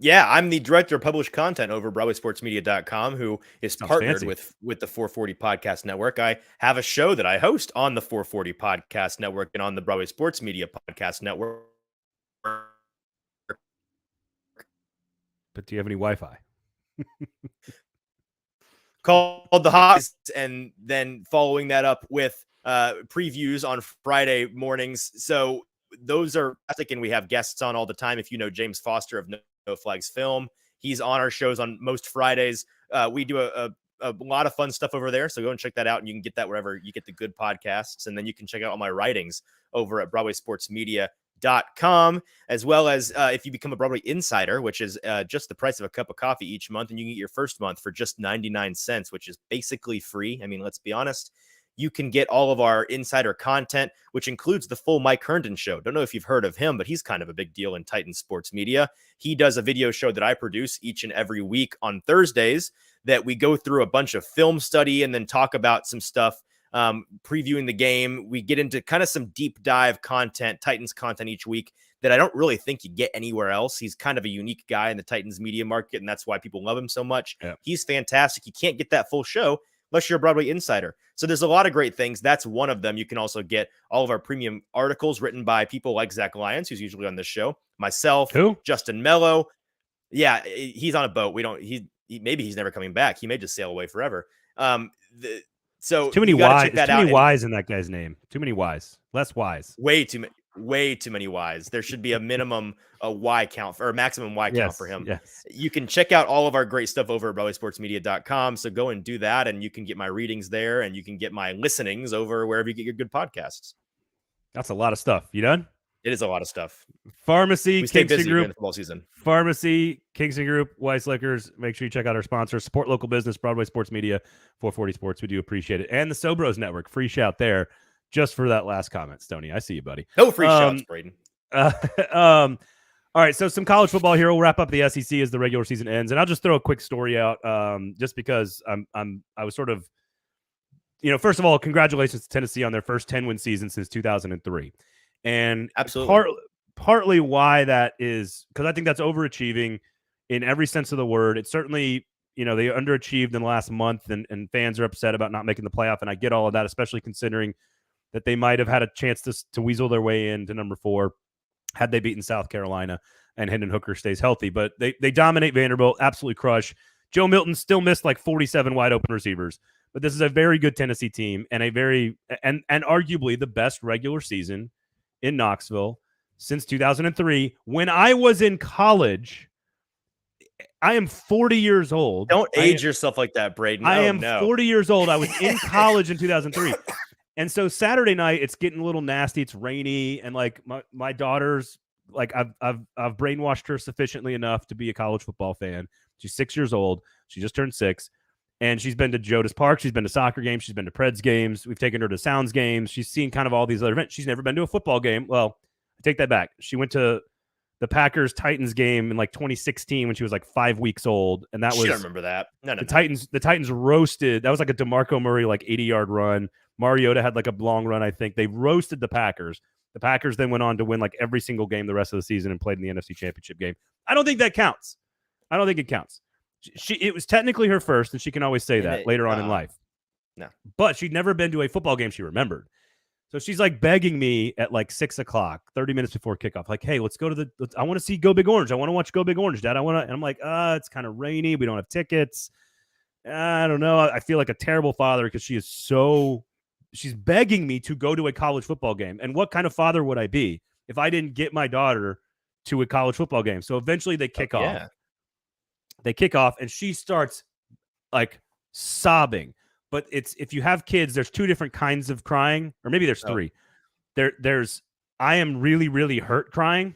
Yeah, I'm the director of published content over BroadwaySportsMedia.com, who is partnered with the 440 Podcast Network. I have a show that I host on the 440 Podcast Network and on the Broadway Sports Media Podcast Network. But do you have any Wi-Fi? Called The Hots, and then following that up with previews on Friday mornings. So those are fantastic, and we have guests on all the time. If you know James Foster of No Flags Film, he's on our shows on most Fridays. We do a lot of fun stuff over there, so go and check that out, and you can get that wherever you get the good podcasts. And then you can check out all my writings over at BroadwaySportsMedia.com, as well as if you become a Broadway Insider, which is just the price of a cup of coffee each month, and you can get your first month for just 99 cents, which is basically free. I mean, let's be honest. You can get all of our insider content, which includes the full Mike Herndon Show. Don't know if you've heard of him, but he's kind of a big deal in Titans sports media. He does a video show that I produce each and every week on Thursdays that we go through a bunch of film study and then talk about some stuff, previewing the game. We get into kind of some deep dive content, Titans content each week that I don't really think you get anywhere else. He's kind of a unique guy in the Titans media market, and that's why people love him so much. Yeah. He's fantastic. You can't get that full show unless you're a Broadway Insider. So there's a lot of great things. That's one of them. You can also get all of our premium articles written by people like Zach Lyons, who's usually on this show, myself, Justin Mello. Yeah, he's on a boat. Maybe he's never coming back. He may just sail away forever. So too many Y's. Too many Y's in that guy's name. Too many Y's. Less Y's. Way too many Y's. There should be a minimum Y count or a maximum Y count for him. Yes. You can check out all of our great stuff over at BroadwaySportsMedia.com. So go and do that, and you can get my readings there, and you can get my listenings over wherever you get your good podcasts. That's a lot of stuff. You done? It is a lot of stuff. Pharmacy, Kingston Group, football season. Pharmacy, Kingston Group, Weiss Liquors. Make sure you check out our sponsors. Support local business, Broadway Sports Media, 440 Sports. We do appreciate it. And the Sobros Network. Free shout there just for that last comment, Stoney. I see you, buddy. No free shouts, Braden. All right, so some college football here. We'll wrap up the SEC as the regular season ends. And I'll just throw a quick story out just because I was sort of, first of all, congratulations to Tennessee on their first 10-win season since 2003. And absolutely partly why that is because I think that's overachieving in every sense of the word. It's certainly, they underachieved in the last month and fans are upset about not making the playoff. And I get all of that, especially considering that they might have had a chance to weasel their way into number 4 had they beaten South Carolina and Hendon Hooker stays healthy. But they dominate Vanderbilt, absolutely crush. Joe Milton still missed like 47 wide open receivers. But this is a very good Tennessee team and a very and arguably the best regular season in Knoxville since 2003. When I was in college, I am 40 years old. Don't age yourself like that, Braden. I am 40 years old. I was in college in 2003. And so Saturday night, it's getting a little nasty. It's rainy. And like my daughter's like, I've brainwashed her sufficiently enough to be a college football fan. She's 6 years old. She just turned 6. And she's been to Jodas Park. She's been to soccer games. She's been to Preds games. We've taken her to Sounds games. She's seen kind of all these other events. She's never been to a football game. Well, I take that back. She went to the Packers-Titans game in like 2016 when she was like 5 weeks old. And that was... I don't remember that. No. The Titans roasted... That was like a DeMarco Murray like 80-yard run. Mariota had like a long run, I think. They roasted the Packers. The Packers then went on to win like every single game the rest of the season and played in the NFC Championship game. I don't think that counts. I don't think it counts. It was technically her first, and she can always say that later on in life. No. But she'd never been to a football game she remembered. So she's like begging me at like 6 o'clock, 30 minutes before kickoff, like, hey, let's go to I want to see Go Big Orange. I want to watch Go Big Orange, Dad. And I'm like, it's kind of rainy. We don't have tickets. I don't know. I feel like a terrible father because she's begging me to go to a college football game. And what kind of father would I be if I didn't get my daughter to a college football game? So eventually they kick off. Yeah. They kick off, and she starts like sobbing. But if you have kids, there's two different kinds of crying, or maybe there's three. There's I am really, really hurt crying,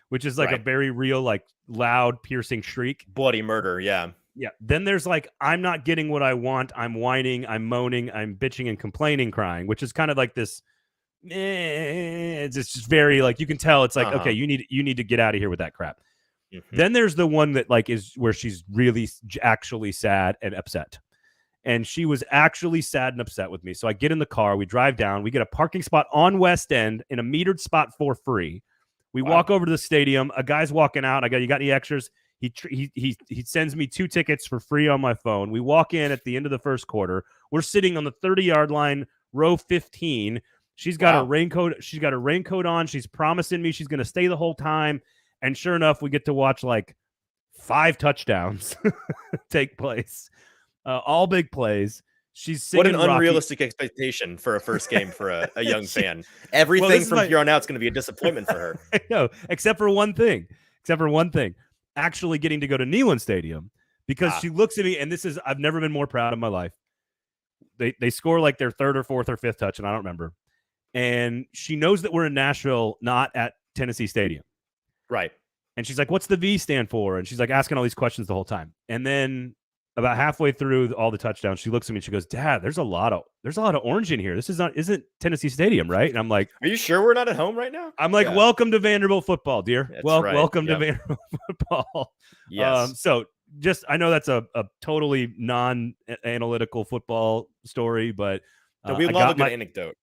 which is like a very real, like loud, piercing shriek. Bloody murder, yeah. Yeah. Then there's like, I'm not getting what I want. I'm whining, I'm moaning, I'm bitching and complaining crying, which is kind of like this. It's just very like, you can tell it's like, okay, you need to get out of here with that crap. Mm-hmm. Then there's the one that like is where she's really actually sad and upset. And she was actually sad and upset with me. So I get in the car, we drive down, we get a parking spot on West End in a metered spot for free. We walk over to the stadium. A guy's walking out. I go, you got any extras? He sends me 2 tickets for free on my phone. We walk in at the end of the first quarter. We're sitting on the 30-yard line, row 15. She's got a raincoat. She's got a raincoat on. She's promising me she's going to stay the whole time. And sure enough, we get to watch like 5 touchdowns take place. All big plays. She's singing. What an unrealistic expectation for a first game for a young fan. Everything from here on out is going to be a disappointment for her. I know, except for one thing. Actually getting to go to Neyland Stadium, because she looks at me, and this is, I've never been more proud of my life. They score like their 3rd or 4th or 5th touch, and I don't remember. And she knows that we're in Nashville, not at Tennessee Stadium. Right. And she's like, what's the V stand for? And she's like asking all these questions the whole time. And then about halfway through all the touchdowns, she looks at me and she goes, Dad, there's a lot of orange in here. This isn't Tennessee Stadium, right? And I'm like, are you sure we're not at home right now? I'm like, welcome to Vanderbilt football, dear. Welcome to Vanderbilt football. Yes. So just, I know that's a totally non-analytical football story, but we love a good anecdote.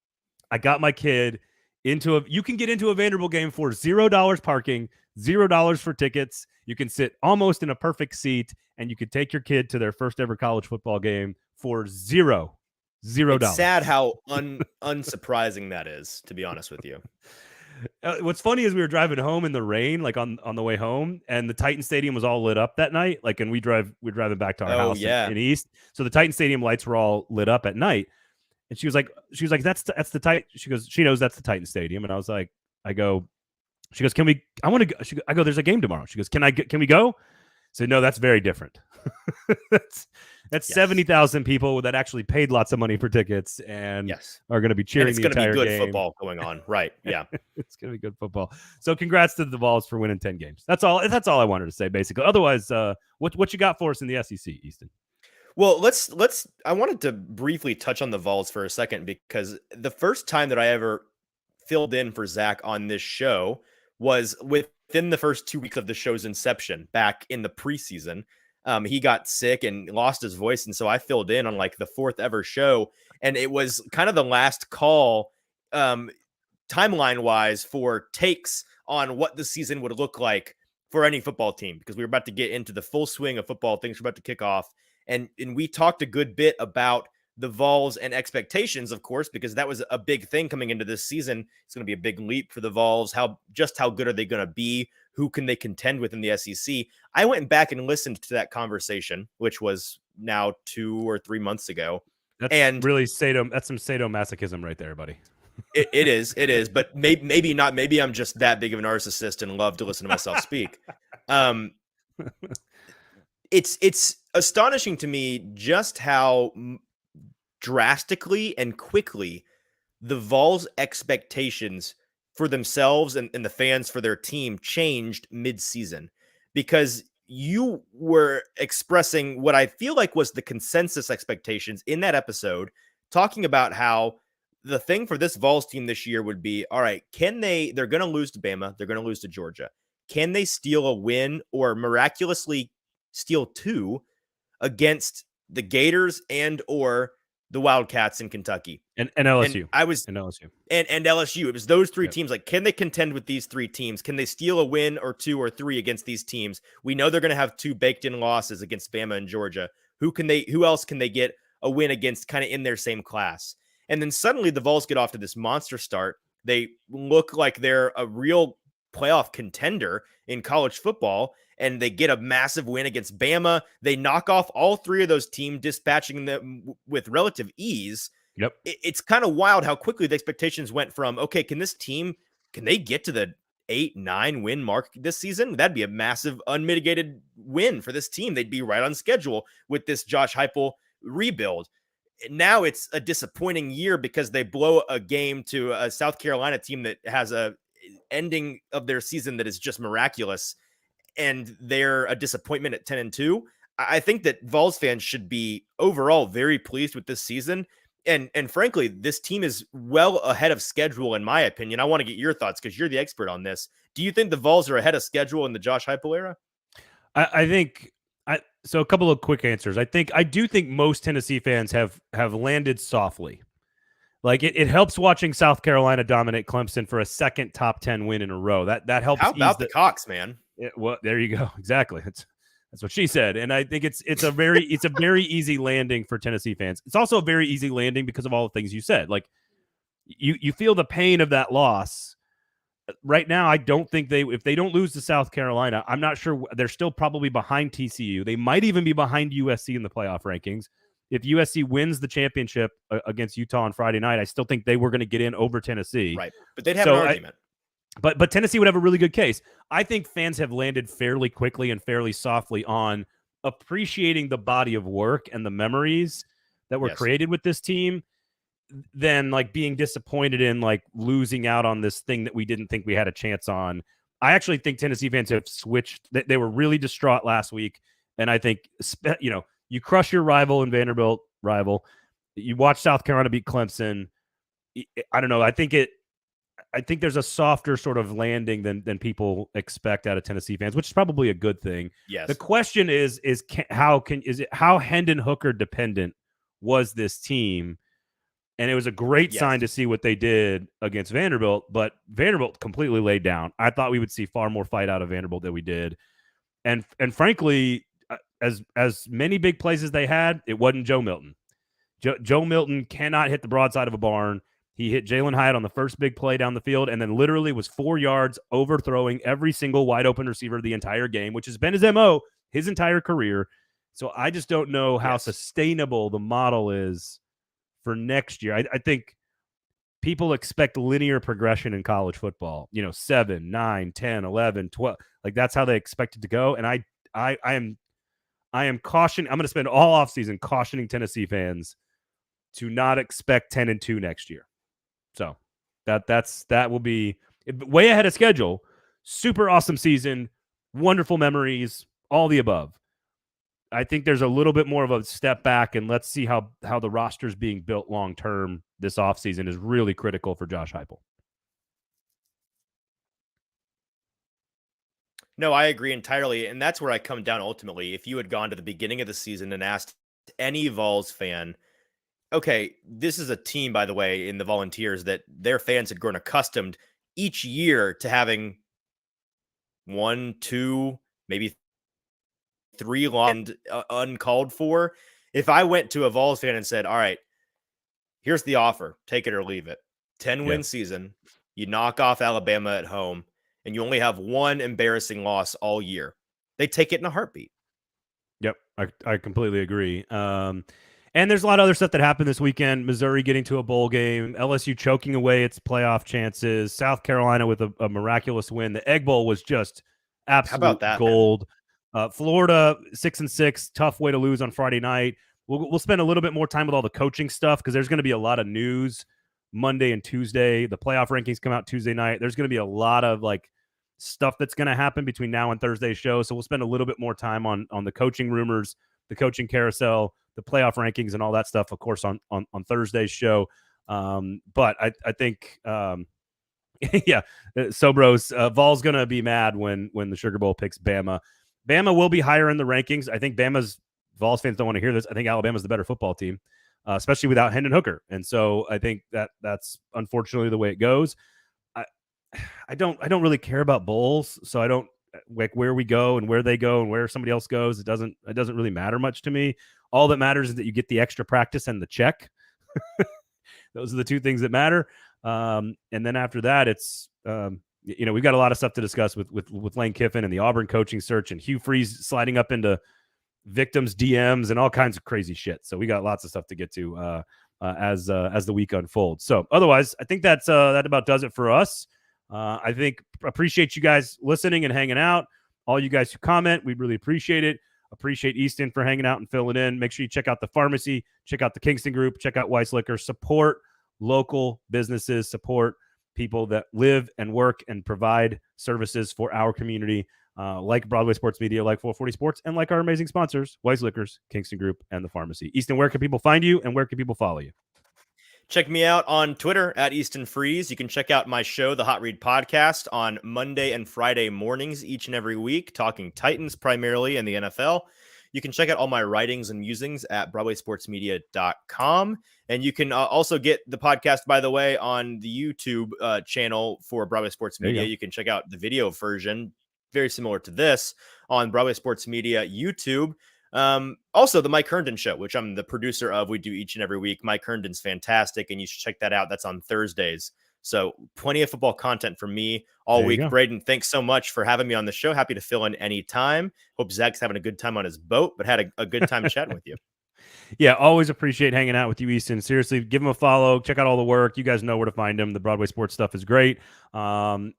I got my kid you can get into a Vanderbilt game for $0 parking, $0 for tickets. You can sit almost in a perfect seat, and you could take your kid to their first ever college football game for $0. It's sad how unsurprising that is, to be honest with you. What's funny is we were driving home in the rain, like on the way home, and the Titan Stadium was all lit up that night. Like, and we're driving back to our house in East. So the Titan Stadium lights were all lit up at night. And she was like, that's the Titan. She goes, she knows that's the Titan Stadium. And I was like, she goes, I want to go. I go, there's a game tomorrow. She goes, can we go? I said, no, that's very different. That's 70,000 people that actually paid lots of money for tickets and are going to be cheering the entire game. It's going to be good football going on. Right. Yeah. It's going to be good football. So congrats to the Vols for winning 10 games. That's all I wanted to say, basically. Otherwise, what you got for us in the SEC, Easton? Well, I wanted to briefly touch on the Vols for a second, because the first time that I ever filled in for Zach on this show was within the first 2 weeks of the show's inception, back in the preseason. He got sick and lost his voice, and so I filled in on like the 4th ever show, and it was kind of the last call, timeline wise, for takes on what the season would look like for any football team, because we were about to get into the full swing of football. Things were about to kick off. And we talked a good bit about the Vols and expectations, of course, because that was a big thing coming into this season. It's going to be a big leap for the Vols. How good are they going to be? Who can they contend with in the SEC? I went back and listened to that conversation, which was now 2 or 3 months ago. That's really that's some sadomasochism right there, buddy. It is, but maybe not. Maybe I'm just that big of a narcissist and love to listen to myself speak. It's astonishing to me just how drastically and quickly the Vols' expectations for themselves and the fans for their team changed mid-season, because you were expressing what I feel like was the consensus expectations in that episode, talking about how the thing for this Vols team this year would be, all right, they're going to lose to Bama, they're going to lose to Georgia. Can they steal a win or miraculously steal 2 against the Gators and or the Wildcats in Kentucky and LSU? And LSU. And LSU. It was those 3 teams. Like, can they contend with these 3 teams? Can they steal a win or 2 or 3 against these teams? We know they're going to have 2 baked in losses against Bama and Georgia. Who else can they get a win against kind of in their same class? And then suddenly the Vols get off to this monster start. They look like they're a real playoff contender in college football, and they get a massive win against Bama. They knock off all 3 of those teams, dispatching them with relative ease. Yep. It's kind of wild how quickly the expectations went from, okay, can they get to the 8-9 win mark this season, that'd be a massive unmitigated win for this team. They'd be right on schedule with this Josh Heupel rebuild. Now it's a disappointing year because they blow a game to a South Carolina team that has a ending of their season that is just miraculous, and they're a disappointment at 10-2. I think that Vols fans should be overall very pleased with this season. And frankly, this team is well ahead of schedule, in my opinion. I want to get your thoughts because you're the expert on this. Do you think the Vols are ahead of schedule in the Josh Heupel era? I think so. A couple of quick answers. I do think most Tennessee fans have landed softly. Like it helps watching South Carolina dominate Clemson for a second top 10 win in a row. That helps. How about the Cox, man? Well, there you go. Exactly. That's what she said. And I think it's a very easy landing for Tennessee fans. It's also a very easy landing because of all the things you said. Like you feel the pain of that loss. Right now, I don't think if they don't lose to South Carolina, I'm not sure. They're still probably behind TCU. They might even be behind USC in the playoff rankings. If USC wins the championship against Utah on Friday night, I still think they were going to get in over Tennessee. Right. But they'd have an argument. But Tennessee would have a really good case. I think fans have landed fairly quickly and fairly softly on appreciating the body of work and the memories that were created with this team than like being disappointed in like losing out on this thing that we didn't think we had a chance on. I actually think Tennessee fans have switched. They were really distraught last week. And I think, you crush your rival and Vanderbilt rival. You watch South Carolina beat Clemson. I don't know. I think there's a softer sort of landing than people expect out of Tennessee fans, which is probably a good thing. Yes. The question is how Hendon Hooker dependent was this team? And it was a great sign to see what they did against Vanderbilt, but Vanderbilt completely laid down. I thought we would see far more fight out of Vanderbilt than we did. And frankly, as many big plays as they had, it wasn't Joe Milton. Joe Milton cannot hit the broadside of a barn. He hit Jalen Hyatt on the first big play down the field and then literally was 4 yards overthrowing every single wide open receiver the entire game, which has been his MO his entire career. So I just don't know how sustainable the model is for next year. I think people expect linear progression in college football, 7, 9, 10, 11, 12. Like that's how they expect it to go. And I am cautioning. I'm going to spend all offseason cautioning Tennessee fans to not expect 10-2 next year. So that will be way ahead of schedule. Super awesome season, wonderful memories, all the above. I think there's a little bit more of a step back, and let's see how the roster's being built long term this offseason is really critical for Josh Heupel. No, I agree entirely. And that's where I come down ultimately. If you had gone to the beginning of the season and asked any Vols fan, okay, this is a team, by the way, in the Volunteers that their fans had grown accustomed each year to having 1, 2, maybe 3 long uncalled for. If I went to a Vols fan and said, all right, here's the offer, take it or leave it. 10-win season, you knock off Alabama at home, and you only have one embarrassing loss all year. They take it in a heartbeat. Yep, I completely agree. And there's a lot of other stuff that happened this weekend. Missouri getting to a bowl game, LSU choking away its playoff chances, South Carolina with a miraculous win. The Egg Bowl was just absolute gold. Florida 6-6, tough way to lose on Friday night. We'll spend a little bit more time with all the coaching stuff because there's going to be a lot of news Monday and Tuesday. The playoff rankings come out Tuesday night. There's going to be a lot of like stuff that's going to happen between now and Thursday's show. So we'll spend a little bit more time on the coaching rumors, the coaching carousel, the playoff rankings, and all that stuff, of course, on Thursday's show. But I think, Sobros, Vol's going to be mad when the Sugar Bowl picks Bama. Bama will be higher in the rankings. I think Vols fans don't want to hear this. I think Alabama's the better football team, especially without Hendon Hooker. And so I think that's unfortunately the way it goes. I don't really care about bowls, so I don't like where we go and where they go and where somebody else goes. It doesn't really matter much to me. All that matters is that you get the extra practice and the check. Those are the two things that matter. And then after that, it's we've got a lot of stuff to discuss with Lane Kiffin and the Auburn coaching search and Hugh Freeze sliding up into victims' DMs and all kinds of crazy shit. So we got lots of stuff to get to as the week unfolds. So otherwise, I think that about does it for us. I think appreciate you guys listening and hanging out. All you guys who comment, we really appreciate it. Appreciate Easton for hanging out and filling in. Make sure you check out the Pharmacy, check out the Kingston Group, check out Weiss Liquor. Support local businesses, support people that live and work and provide services for our community, like Broadway Sports Media, like 440 Sports, and like our amazing sponsors, Weiss Liquors, Kingston Group, and the Pharmacy. Easton, where can people find you and where can people follow you? Check me out on Twitter at Easton Freeze. You can check out my show, the Hot Read Podcast, on Monday and Friday mornings each and every week, talking Titans primarily and the NFL. You can check out all my writings and musings at BroadwaySportsMedia.com. And you can also get the podcast, by the way, on the YouTube channel for Broadway Sports Media. You can check out the video version, very similar to this, on Broadway Sports Media YouTube. Also the Mike Herndon Show, which I'm the producer of, we do each and every week. Mike Herndon's fantastic, and you should check that out. That's on Thursdays. So plenty of football content from me all week. Braden, thanks so much for having me on the show. Happy to fill in any time. Hope Zach's having a good time on his boat, but had a good time chatting with you. Yeah, always appreciate hanging out with you, Easton. Seriously, give him a follow. Check out all the work. You guys know where to find him. The Broadway sports stuff is great. That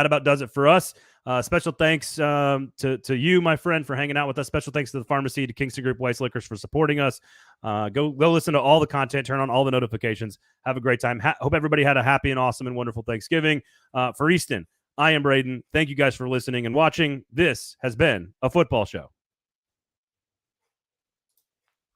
about does it for us. Special thanks to you, my friend, for hanging out with us. Special thanks to the Pharmacy, to Kingston Group, Weiss Liquors for supporting us. Go listen to all the content. Turn on all the notifications. Have a great time. Hope everybody had a happy and awesome and wonderful Thanksgiving. For Easton, I am Braden. Thank you guys for listening and watching. This has been a football show.